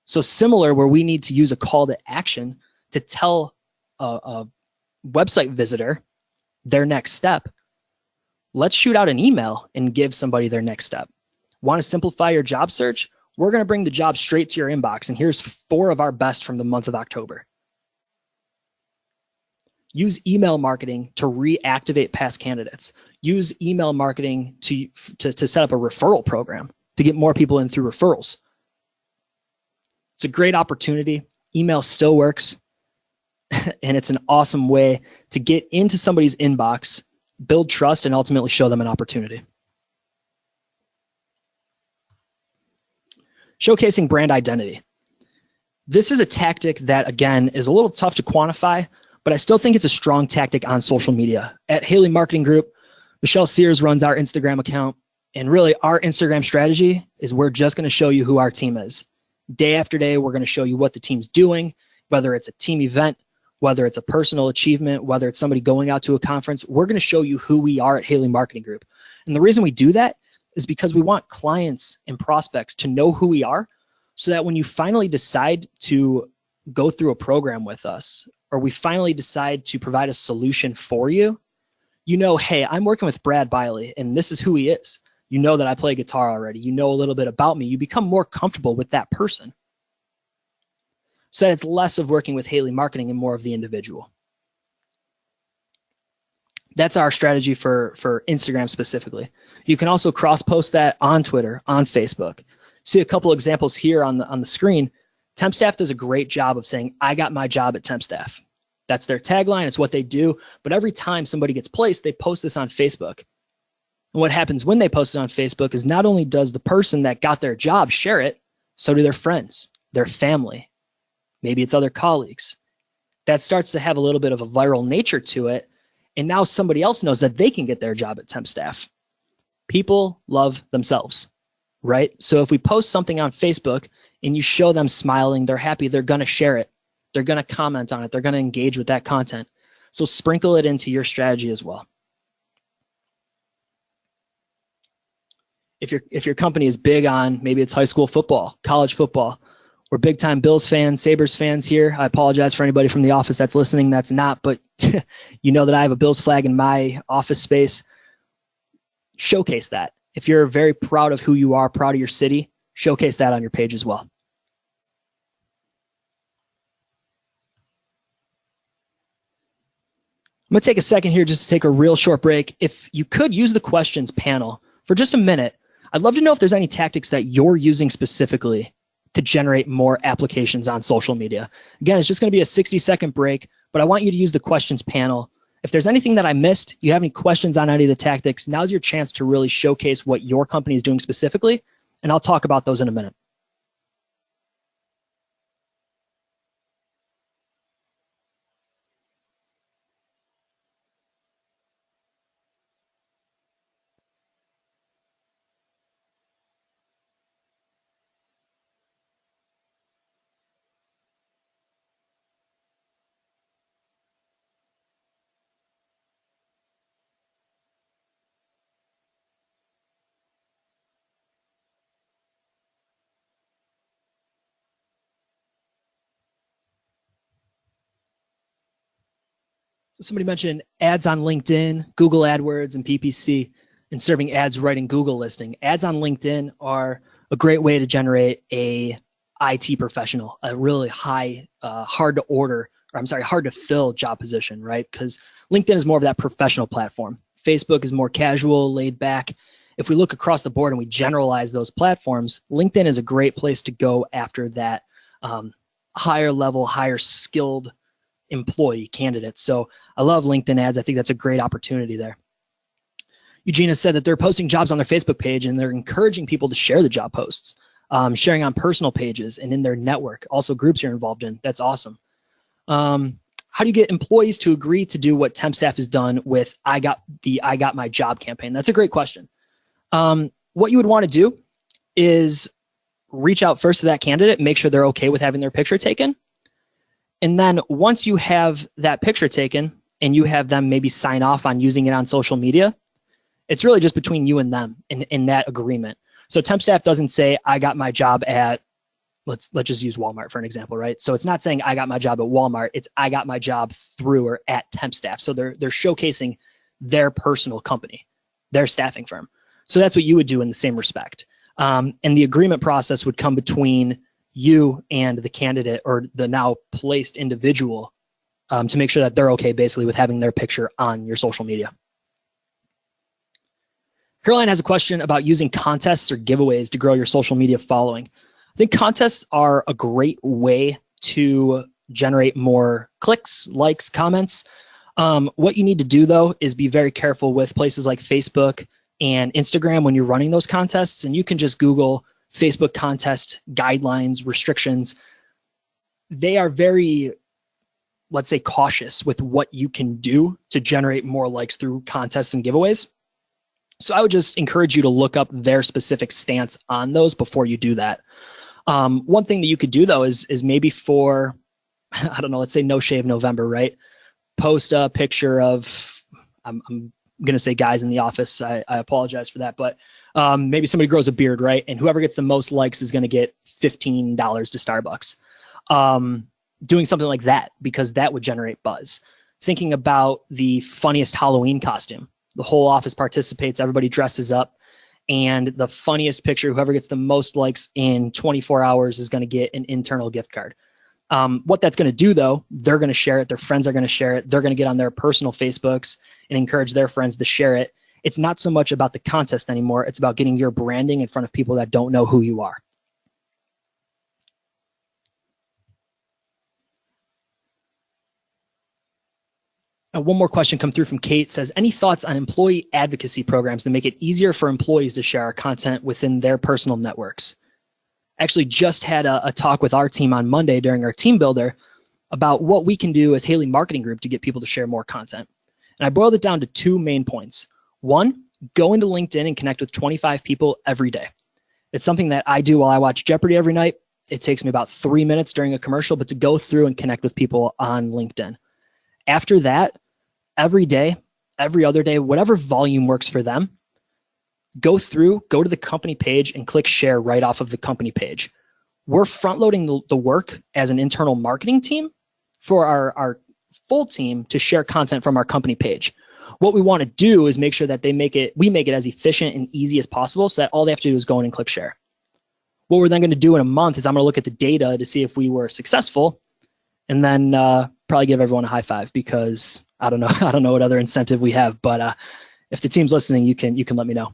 A: So similar, where we need to use a call to action to tell a website visitor their next step, let's shoot out an email and give somebody their next step. Want to simplify your job search? We're going to bring the job straight to your inbox, and here's 4 of our best from the month of October. Use email marketing to reactivate past candidates. Use email marketing to set up a referral program to get more people in through referrals. It's a great opportunity. Email still works, and it's an awesome way to get into somebody's inbox, build trust, and ultimately show them an opportunity. Showcasing brand identity. This is a tactic that, again, is a little tough to quantify, but I still think it's a strong tactic on social media. At Haley Marketing Group, Michelle Sears runs our Instagram account, and really our Instagram strategy is we're just going to show you who our team is. Day after day, we're going to show you what the team's doing, whether it's a team event, whether it's a personal achievement, whether it's somebody going out to a conference, we're going to show you who we are at Haley Marketing Group. And the reason we do that is because we want clients and prospects to know who we are, so that when you finally decide to go through a program with us, or we finally decide to provide a solution for you, you know, hey, I'm working with Brad Biley, and this is who he is. You know that I play guitar already. You know a little bit about me. You become more comfortable with that person. So that it's less of working with Haley Marketing and more of the individual. That's our strategy for Instagram specifically. You can also cross-post that on Twitter, on Facebook. See a couple examples here on the screen. TempStaff does a great job of saying, I got my job at TempStaff. That's their tagline. It's what they do. But every time somebody gets placed, they post this on Facebook. And what happens when they post it on Facebook is not only does the person that got their job share it, so do their friends, their family. Maybe it's other colleagues. That starts to have a little bit of a viral nature to it. And now somebody else knows that they can get their job at TempStaff. People love themselves, right? So if we post something on Facebook and you show them smiling, they're happy, they're going to share it. They're going to comment on it. They're going to engage with that content. So sprinkle it into your strategy as well. If your company is big on, maybe it's high school football, college football, we're big time Bills fans, Sabres fans here. I apologize for anybody from the office that's listening that's not, but you know that I have a Bills flag in my office space. Showcase that. If you're very proud of who you are, proud of your city, showcase that on your page as well. I'm going to take a second here just to take a real short break. If you could use the questions panel for just a minute, I'd love to know if there's any tactics that you're using specifically to generate more applications on social media. Again, it's just going to be a 60-second break, but I want you to use the questions panel. If there's anything that I missed, you have any questions on any of the tactics, now's your chance to really showcase what your company is doing specifically, and I'll talk about those in a minute. Somebody mentioned ads on LinkedIn, Google AdWords, and PPC, and serving ads right in Google listing. Ads on LinkedIn are a great way to generate a IT professional, a really high, hard to fill job position, right? Because LinkedIn is more of that professional platform. Facebook is more casual, laid back. If we look across the board and we generalize those platforms, LinkedIn is a great place to go after that higher level, higher skilled employee candidates. So I love LinkedIn ads. I think that's a great opportunity there. Eugenia said that they're posting jobs on their Facebook page and they're encouraging people to share the job posts, sharing on personal pages and in their network, also groups you're involved in. That's awesome. How do you get employees to agree to do what TempStaff has done with I got my job campaign? That's a great question. What you would want to do is reach out first to that candidate, make sure they're okay with having their picture taken. And then once you have that picture taken and you have them maybe sign off on using it on social media, it's really just between you and them in that agreement. So TempStaff doesn't say, I got my job at, let's just use Walmart for an example, right? So it's not saying I got my job at Walmart, it's I got my job through or at TempStaff. So they're showcasing their personal company, their staffing firm. So that's what you would do in the same respect. And the agreement process would come between you and the candidate or the now placed individual to make sure that they're okay basically with having their picture on your social media. Caroline has a question about using contests or giveaways to grow your social media following. I think contests are a great way to generate more clicks, likes, comments. What you need to do though is be very careful with places like Facebook and Instagram when you're running those contests, and you can just Google Facebook contest guidelines, restrictions. They are very, let's say, cautious with what you can do to generate more likes through contests and giveaways. So I would just encourage you to look up their specific stance on those before you do that. One thing that you could do though is maybe for I don't know, let's say No Shave November, right? Post a picture of, I'm going to say guys in the office. I apologize for that, but maybe somebody grows a beard, right? And whoever gets the most likes is going to get $15 to Starbucks. Doing something like that, because that would generate buzz. Thinking about the funniest Halloween costume. The whole office participates, everybody dresses up, and the funniest picture, whoever gets the most likes in 24 hours is going to get an internal gift card. What that's going to do, though, they're going to share it. Their friends are going to share it. They're going to get on their personal Facebooks and encourage their friends to share it. It's not so much about the contest anymore. It's about getting your branding in front of people that don't know who you are. One more question come through from Kate. Says, any thoughts on employee advocacy programs to make it easier for employees to share our content within their personal networks? Actually just had a talk with our team on Monday during our team builder about what we can do as Haley Marketing Group to get people to share more content. And I boiled it down to 2 main points. 1, go into LinkedIn and connect with 25 people every day. It's something that I do while I watch Jeopardy every night. It takes me about 3 minutes during a commercial, but to go through and connect with people on LinkedIn. After that, every day, every other day, whatever volume works for them, go to the company page and click share right off of the company page. We're front loading the work as an internal marketing team for our full team to share content from our company page. What we want to do is make sure that we make it as efficient and easy as possible, so that all they have to do is go in and click share. What we're then going to do in a month is I'm going to look at the data to see if we were successful, and then probably give everyone a high five, because I don't know what other incentive we have, but if the team's listening, you can let me know.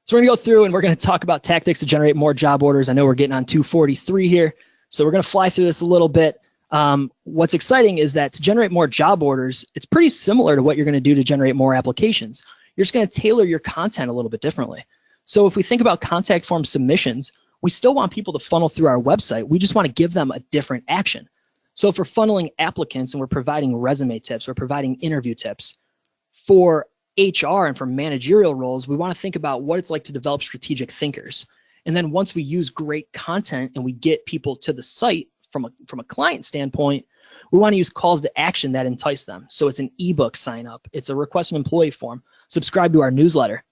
A: So we're going to go through and we're going to talk about tactics to generate more job orders. I know we're getting on 243 here, so we're going to fly through this a little bit. What's exciting is that to generate more job orders, it's pretty similar to what you're going to do to generate more applications. You're just going to tailor your content a little bit differently. So if we think about contact form submissions, we still want people to funnel through our website. We just want to give them a different action. So if we're funneling applicants and we're providing resume tips, we're providing interview tips, for HR and for managerial roles, we want to think about what it's like to develop strategic thinkers. And then once we use great content and we get people to the site from a client standpoint, we want to use calls to action that entice them. So it's an ebook sign up, it's a request an employee form, subscribe to our newsletter.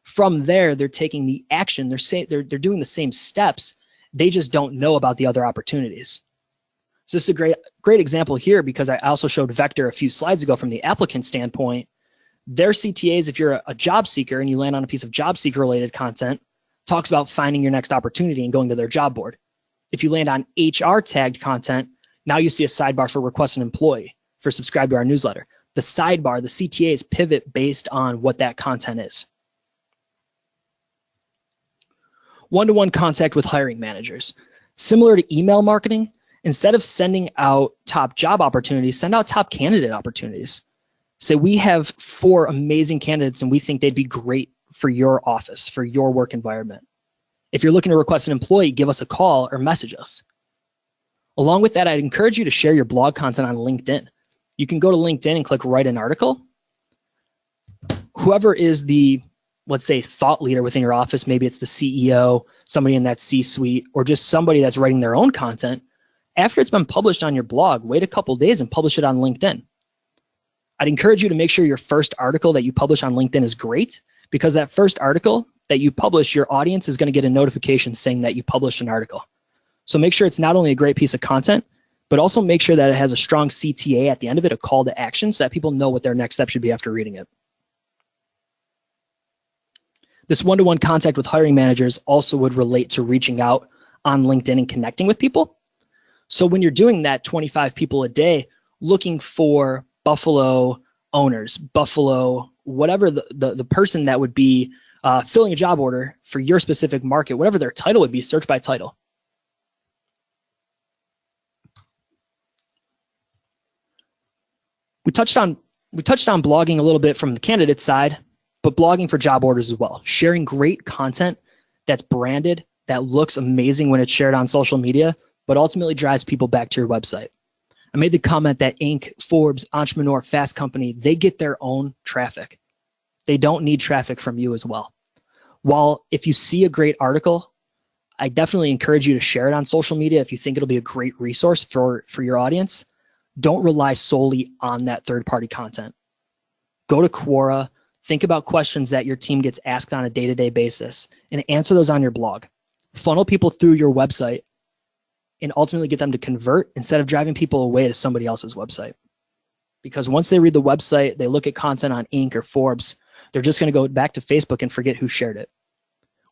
A: From there, they're taking the action, they're doing the same steps, they just don't know about the other opportunities. So this is a great example here, because I also showed Vector a few slides ago from the applicant standpoint. Their CTAs, if you're a job seeker and you land on a piece of job seeker related content, talks about finding your next opportunity and going to their job board. If you land on HR tagged content, now you see a sidebar for request an employee, for subscribe to our newsletter. The sidebar, the CTAs pivot based on what that content is. One-to-one contact with hiring managers. Similar to email marketing, instead of sending out top job opportunities, send out top candidate opportunities. So we have 4 amazing candidates and we think they'd be great for your office, for your work environment. If you're looking to request an employee, give us a call or message us. Along with that, I'd encourage you to share your blog content on LinkedIn. You can go to LinkedIn and click write an article. Whoever is the, let's say, thought leader within your office, maybe it's the CEO, somebody in that C-suite, or just somebody that's writing their own content, after it's been published on your blog, wait a couple days and publish it on LinkedIn. I'd encourage you to make sure your first article that you publish on LinkedIn is great, because that first article that you publish, your audience is going to get a notification saying that you published an article. So make sure it's not only a great piece of content, but also make sure that it has a strong CTA at the end of it, a call to action, so that people know what their next step should be after reading it. This one-to-one contact with hiring managers also would relate to reaching out on LinkedIn and connecting with people. So when you're doing that 25 people a day, looking for Buffalo owners, Buffalo, whatever the person that would be filling a job order for your specific market, whatever their title would be, search by title. We touched on blogging a little bit from the candidate side, but blogging for job orders as well. Sharing great content that's branded, that looks amazing when it's shared on social media, but ultimately drives people back to your website. I made the comment that Inc., Forbes, Entrepreneur, Fast Company, they get their own traffic. They don't need traffic from you as well. While if you see a great article, I definitely encourage you to share it on social media if you think it'll be a great resource for your audience. Don't rely solely on that third-party content. Go to Quora, think about questions that your team gets asked on a day-to-day basis, and answer those on your blog. Funnel people through your website and ultimately get them to convert instead of driving people away to somebody else's website. Because once they read the website, they look at content on Inc. or Forbes, they're just going to go back to Facebook and forget who shared it.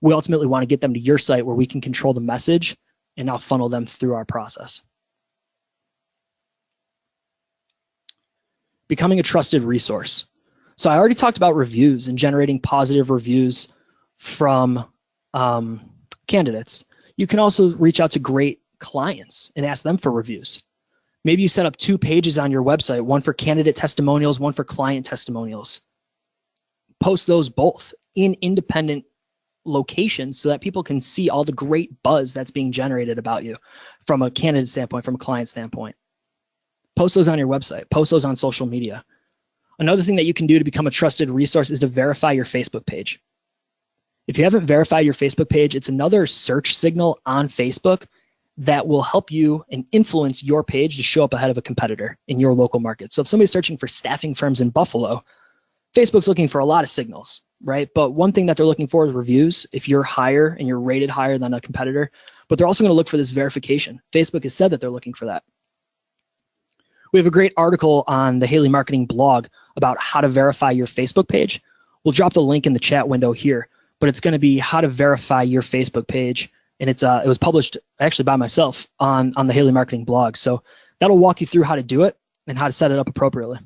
A: We ultimately want to get them to your site where we can control the message and now funnel them through our process. Becoming a trusted resource. So I already talked about reviews and generating positive reviews from candidates. You can also reach out to great clients and ask them for reviews. Maybe you set up 2 pages on your website, one for candidate testimonials, one for client testimonials. Post those both in independent locations so that people can see all the great buzz that's being generated about you from a candidate standpoint, from a client standpoint. Post those on your website, post those on social media. Another thing that you can do to become a trusted resource is to verify your Facebook page. If you haven't verified your Facebook page, it's another search signal on Facebook that will help you and influence your page to show up ahead of a competitor in your local market. So if somebody's searching for staffing firms in Buffalo, Facebook's looking for a lot of signals, right? But one thing that they're looking for is reviews if you're higher and you're rated higher than a competitor. But they're also going to look for this verification. Facebook has said that they're looking for that. We have a great article on the Haley Marketing blog about how to verify your Facebook page. We'll drop the link in the chat window here, but it's going to be how to verify your Facebook page. And it was published actually by myself on the Haley Marketing blog. So that'll walk you through how to do it and how to set it up appropriately.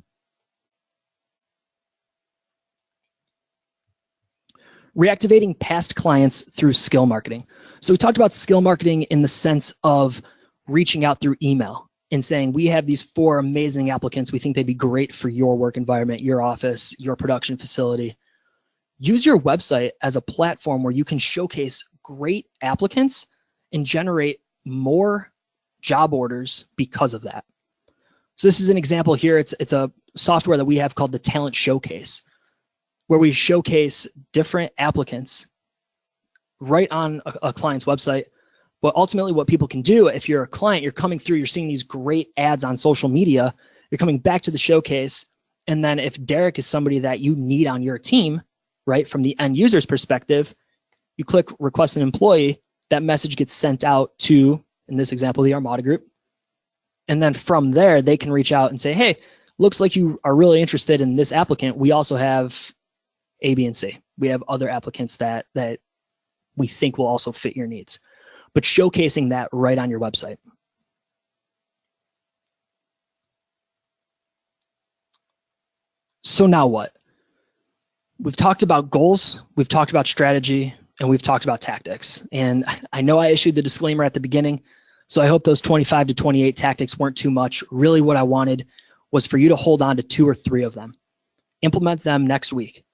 A: Reactivating past clients through skill marketing. So we talked about skill marketing in the sense of reaching out through email and saying, we have these 4 amazing applicants. We think they'd be great for your work environment, your office, your production facility. Use your website as a platform where you can showcase great applicants and generate more job orders because of that. So this is an example here. It's a software that we have called the Talent Showcase, where we showcase different applicants right on a client's website. But ultimately what people can do, if you're a client, you're coming through, you're seeing these great ads on social media, you're coming back to the showcase. And then if Derek is somebody that you need on your team, right, from the end user's perspective, you click request an employee, that message gets sent out to, in this example, the Armada Group. And then from there, they can reach out and say, hey, looks like you are really interested in this applicant. We also have A, B, and C. We have other applicants that we think will also fit your needs. But showcasing that right on your website. So now what? We've talked about goals, we've talked about strategy, and we've talked about tactics. And I know I issued the disclaimer at the beginning, so I hope those 25 to 28 tactics weren't too much. Really what I wanted was for you to hold on to 2 or 3 of them. Implement them next week.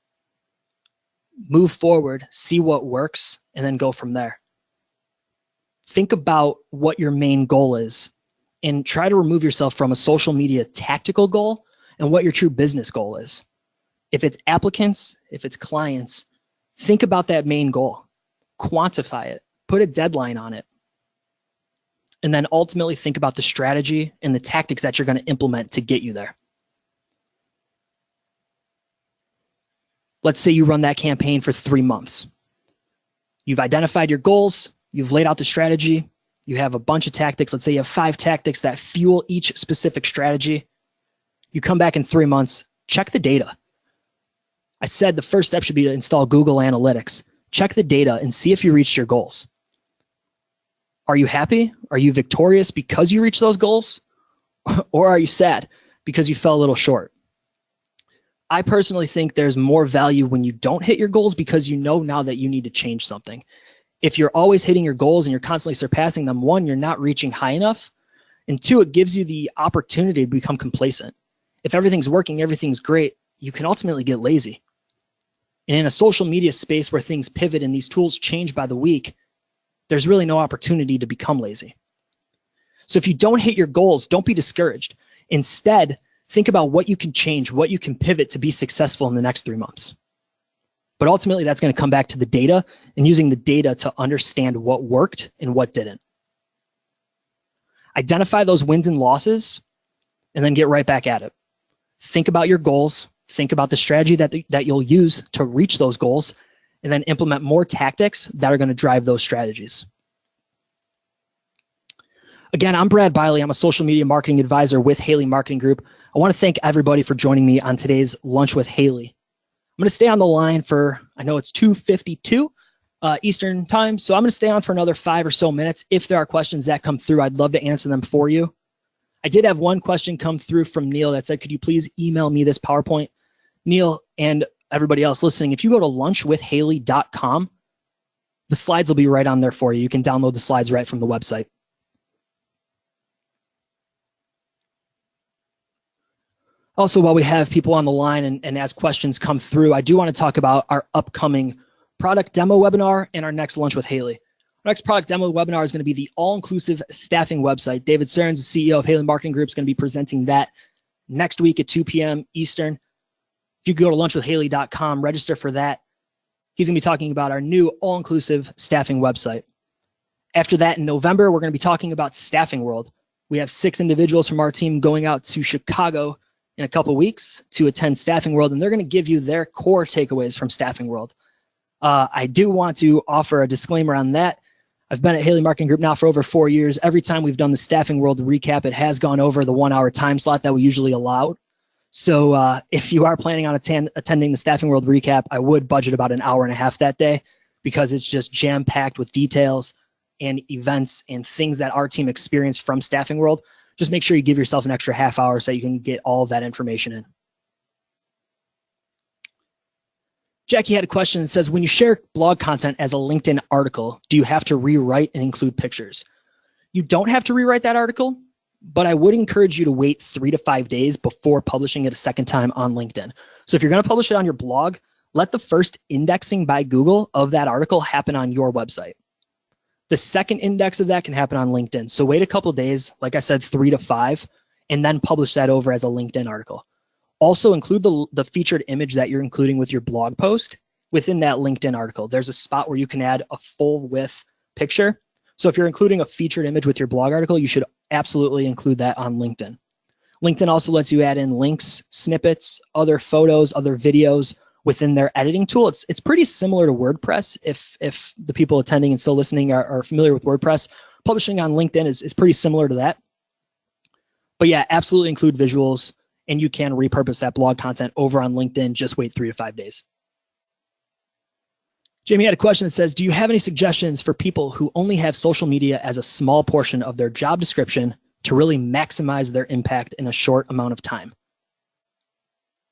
A: Move forward, see what works, and then go from there. Think about what your main goal is and try to remove yourself from a social media tactical goal and what your true business goal is. If it's applicants, if it's clients, think about that main goal, quantify it, put a deadline on it, and then ultimately think about the strategy and the tactics that you're going to implement to get you there. Let's say you run that campaign for 3 months. You've identified your goals, you've laid out the strategy, you have a bunch of tactics. Let's say you have 5 tactics that fuel each specific strategy. You come back in 3 months, check the data. I said the first step should be to install Google Analytics. Check the data and see if you reached your goals. Are you happy? Are you victorious because you reached those goals? Or are you sad because you fell a little short? I personally think there's more value when you don't hit your goals because you know now that you need to change something. If you're always hitting your goals and you're constantly surpassing them, 1, you're not reaching high enough, and 2, it gives you the opportunity to become complacent. If everything's working, everything's great, you can ultimately get lazy. And in a social media space where things pivot and these tools change by the week, there's really no opportunity to become lazy. So if you don't hit your goals, don't be discouraged. Instead, think about what you can change, what you can pivot to be successful in the next 3 months. But ultimately, that's going to come back to the data and using the data to understand what worked and what didn't. Identify those wins and losses, and then get right back at it. Think about your goals. Think about the strategy that you'll use to reach those goals, and then implement more tactics that are going to drive those strategies. Again, I'm Brad Biley. I'm a social media marketing advisor with Haley Marketing Group. I want to thank everybody for joining me on today's Lunch with Haley. I'm going to stay on the line for, I know it's 2:52 Eastern time, so I'm going to stay on for another 5 or so minutes. If there are questions that come through, I'd love to answer them for you. I did have one question come through from Neil that said, could you please email me this PowerPoint? Neil and everybody else listening, if you go to lunchwithhaley.com, the slides will be right on there for you. You can download the slides right from the website. Also, while we have people on the line and as questions come through, I do want to talk about our upcoming product demo webinar and our next Lunch with Haley. Our next product demo webinar is going to be the all-inclusive staffing website. David Stearns, the CEO of Haley Marketing Group, is going to be presenting that next week at 2 p.m. Eastern. If you go to lunchwithhaley.com, register for that. He's going to be talking about our new all-inclusive staffing website. After that, in November, we're going to be talking about Staffing World. We have 6 individuals from our team going out to Chicago in a couple weeks to attend Staffing World, and they're going to give you their core takeaways from Staffing World. I do want to offer a disclaimer on that. I've been at Haley Marketing Group now for over 4 years. Every time we've done the Staffing World recap, it has gone over the 1 hour time slot that we usually allow. So if you are planning on attending the Staffing World recap, I would budget about an hour and a half that day because it's just jam-packed with details and events and things that our team experienced from Staffing World. Just make sure you give yourself an extra half hour so you can get all of that information in. Jackie had a question that says, when you share blog content as a LinkedIn article, do you have to rewrite and include pictures? You don't have to rewrite that article, but I would encourage you to wait 3 to 5 days before publishing it a second time on LinkedIn. So if you're going to publish it on your blog, let the first indexing by Google of that article happen on your website. The second index of that can happen on LinkedIn. So wait a couple of days, like I said, 3 to 5, and then publish that over as a LinkedIn article. Also include the featured image that you're including with your blog post within that LinkedIn article. There's a spot where you can add a full width picture. So if you're including a featured image with your blog article, you should absolutely include that on LinkedIn. LinkedIn also lets you add in links, snippets, other photos, other videos within their editing tool. It's pretty similar to WordPress. If the people attending and still listening are familiar with WordPress, publishing on LinkedIn is pretty similar to that. But yeah, absolutely include visuals, and you can repurpose that blog content over on LinkedIn. Just wait 3 to 5 days. Jamie had a question that says, do you have any suggestions for people who only have social media as a small portion of their job description to really maximize their impact in a short amount of time?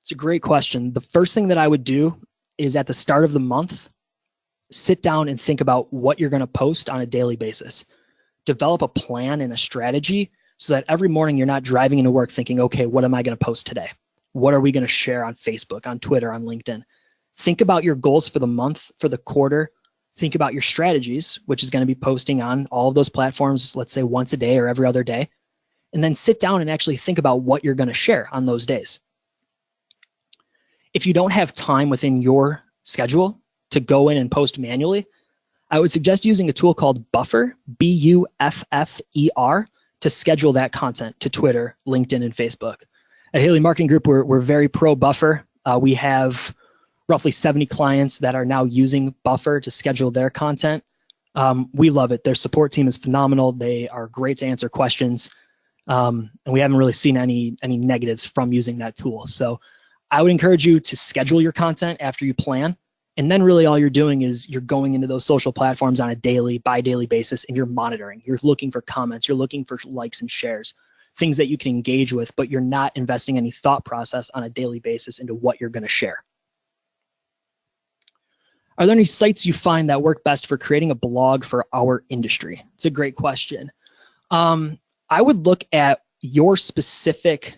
A: It's a great question. The first thing that I would do is at the start of the month, sit down and think about what you're going to post on a daily basis. Develop a plan and a strategy so that every morning you're not driving into work thinking, okay, what am I going to post today? What are we going to share on Facebook, on Twitter, on LinkedIn? Think about your goals for the month, for the quarter. Think about your strategies, which is going to be posting on all of those platforms, let's say once a day or every other day. And then sit down and actually think about what you're going to share on those days. If you don't have time within your schedule to go in and post manually, I would suggest using a tool called Buffer, B-U-F-F-E-R, to schedule that content to Twitter, LinkedIn, and Facebook. At Haley Marketing Group, we're very pro Buffer. We have roughly 70 clients that are now using Buffer to schedule their content. We love it. Their support team is phenomenal. They are great to answer questions. And we haven't really seen any negatives from using that tool. So I would encourage you to schedule your content after you plan. And then really all you're doing is you're going into those social platforms on a daily, bi-daily basis, and you're monitoring. You're looking for comments. You're looking for likes and shares, things that you can engage with, but you're not investing any thought process on a daily basis into what you're going to share. Are there any sites you find that work best for creating a blog for our industry? It's a great question. I would look at your specific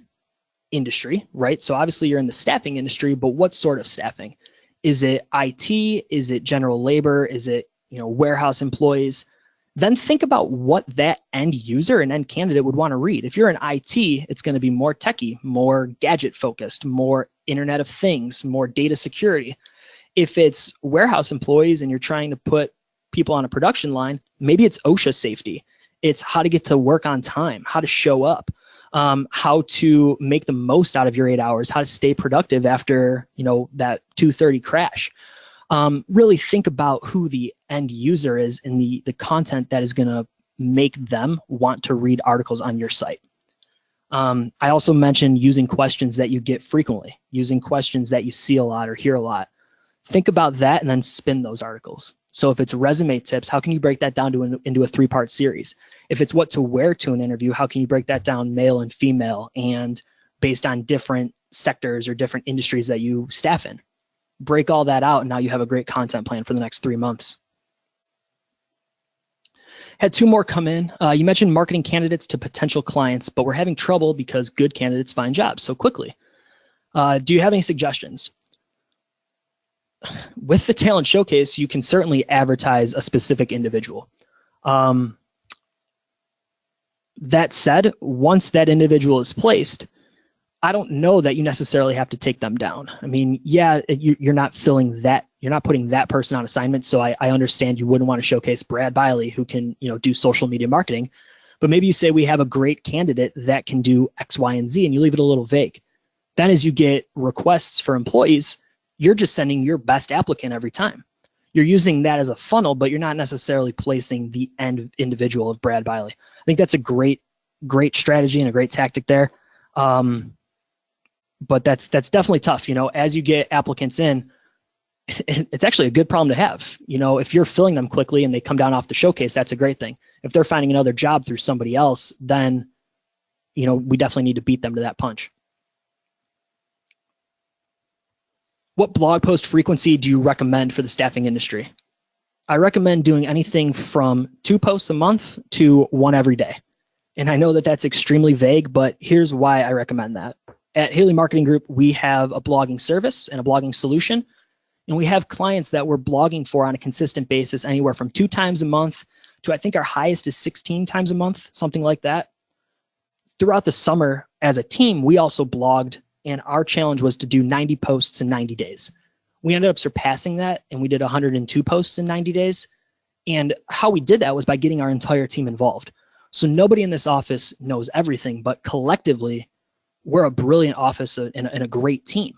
A: industry, right? So obviously you're in the staffing industry, but what sort of staffing? Is it IT? Is it general labor? Is it, warehouse employees? Then think about what that end user and end candidate would want to read. If you're in IT, it's going to be more techie, more gadget focused, more Internet of Things, more data security. If it's warehouse employees and you're trying to put people on a production line, maybe it's OSHA safety. It's how to get to work on time, how to show up, how to make the most out of your 8 hours, how to stay productive after, that 2:30 crash. Really think about who the end user is and the content that is going to make them want to read articles on your site. I also mentioned using questions that you get frequently, using questions that you see a lot or hear a lot. Think about that and then spin those articles. So if it's resume tips, how can you break that down into a 3-part series? If it's what to wear to an interview, how can you break that down male and female and based on different sectors or different industries that you staff in? Break all that out, and now you have a great content plan for the next 3 months. Had 2 more come in. You mentioned marketing candidates to potential clients, but we're having trouble because good candidates find jobs so quickly. Do you have any suggestions? With the talent showcase, you can certainly advertise a specific individual. That said, once that individual is placed, I don't know that you necessarily have to take them down. I mean, yeah, you're not filling that, you're not putting that person on assignment. So I understand you wouldn't want to showcase Brad Biley, who can, do social media marketing, but maybe you say we have a great candidate that can do X, Y, and Z, and you leave it a little vague. Then as you get requests for employees, you're just sending your best applicant every time. You're using that as a funnel, but you're not necessarily placing the end individual of Brad Biley. I think that's a great strategy and a great tactic there. But that's definitely tough. As you get applicants in, it's actually a good problem to have. If you're filling them quickly and they come down off the showcase, that's a great thing. If they're finding another job through somebody else, then, we definitely need to beat them to that punch. What blog post frequency do you recommend for the staffing industry? I recommend doing anything from 2 posts a month to 1 every day. And I know that that's extremely vague, but here's why I recommend that. At Haley Marketing Group, we have a blogging service and a blogging solution. And we have clients that we're blogging for on a consistent basis, anywhere from 2 times a month to I think our highest is 16 times a month, something like that. Throughout the summer, as a team, we also blogged, and our challenge was to do 90 posts in 90 days. We ended up surpassing that, and we did 102 posts in 90 days. And how we did that was by getting our entire team involved. So nobody in this office knows everything, but collectively, we're a brilliant office and a great team.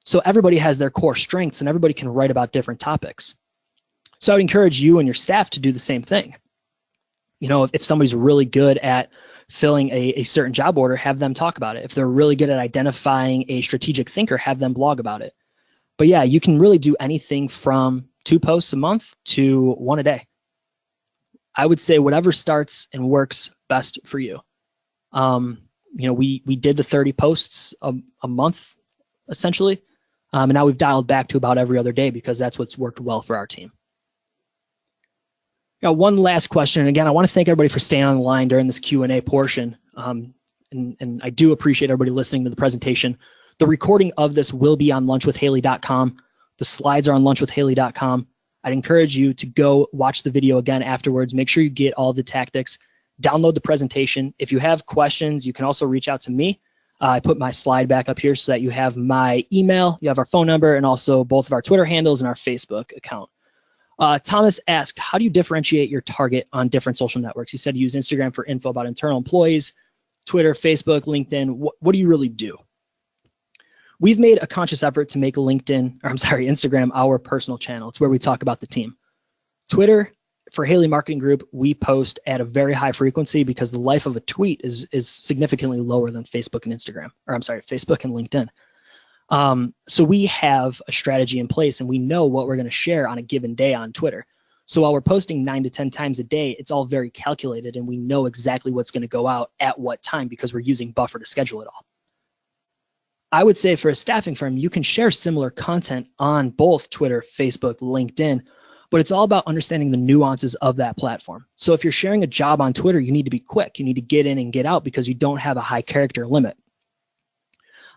A: So everybody has their core strengths, and everybody can write about different topics. So I would encourage you and your staff to do the same thing. If somebody's really good at filling a certain job order, have them talk about it. If they're really good at identifying a strategic thinker, have them blog about it. But yeah, you can really do anything from 2 posts a month to 1 a day. I would say whatever starts and works best for you. We did the 30 posts a month, essentially. And now we've dialed back to about every other day because that's what's worked well for our team. Now, one last question. And again, I want to thank everybody for staying on the line during this Q&A portion. And I do appreciate everybody listening to the presentation. The recording of this will be on lunchwithhaley.com. The slides are on lunchwithhaley.com. I'd encourage you to go watch the video again afterwards. Make sure you get all the tactics. Download the presentation. If you have questions, you can also reach out to me. I put my slide back up here so that you have my email, you have our phone number, and also both of our Twitter handles and our Facebook account. Thomas asked, how do you differentiate your target on different social networks? He said use Instagram for info about internal employees, Twitter, Facebook, LinkedIn. What do you really do? We've made a conscious effort to make Instagram our personal channel. It's where we talk about the team. Twitter, for Haley Marketing Group, we post at a very high frequency because the life of a tweet is significantly lower than Facebook and Facebook and LinkedIn. So we have a strategy in place, and we know what we're going to share on a given day on Twitter. So while we're posting 9 to 10 times a day, it's all very calculated, and we know exactly what's going to go out at what time because we're using Buffer to schedule it all. I would say for a staffing firm, you can share similar content on both Twitter, Facebook, LinkedIn, but it's all about understanding the nuances of that platform. So if you're sharing a job on Twitter, you need to be quick. You need to get in and get out because you don't have a high character limit.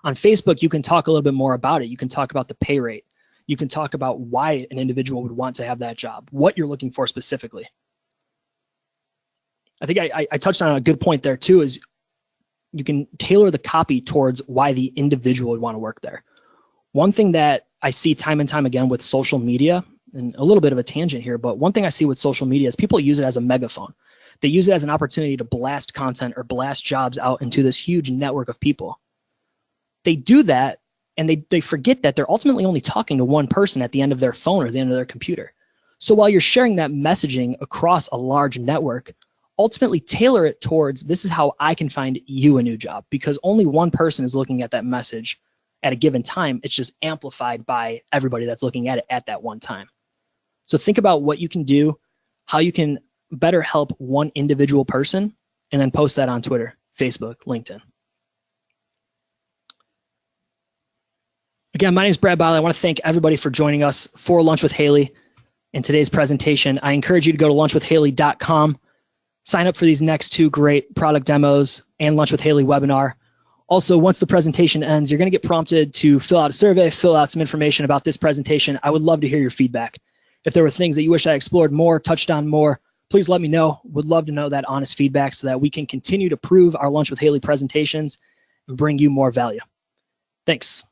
A: On Facebook, you can talk a little bit more about it. You can talk about the pay rate. You can talk about why an individual would want to have that job, what you're looking for specifically. I think I touched on a good point there too, is you can tailor the copy towards why the individual would want to work there. One thing that I see time and time again with social media, and a little bit of a tangent here, but one thing I see with social media is people use it as a megaphone. They use it as an opportunity to blast content or blast jobs out into this huge network of people. They do that, and they forget that they're ultimately only talking to one person at the end of their phone or the end of their computer. So while you're sharing that messaging across a large network, ultimately tailor it towards, this is how I can find you a new job, because only one person is looking at that message at a given time. It's just amplified by everybody that's looking at it at that one time. So think about what you can do, how you can better help one individual person, and then post that on Twitter, Facebook, LinkedIn. Again, my name is Brad Biley. I want to thank everybody for joining us for Lunch with Haley in today's presentation. I encourage you to go to lunchwithhaley.com, sign up for these next 2 great product demos and Lunch with Haley webinar. Also, once the presentation ends, you're going to get prompted to fill out a survey, fill out some information about this presentation. I would love to hear your feedback. If there were things that you wish I explored more, touched on more, please let me know. Would love to know that honest feedback so that we can continue to prove our Lunch with Haley presentations and bring you more value. Thanks.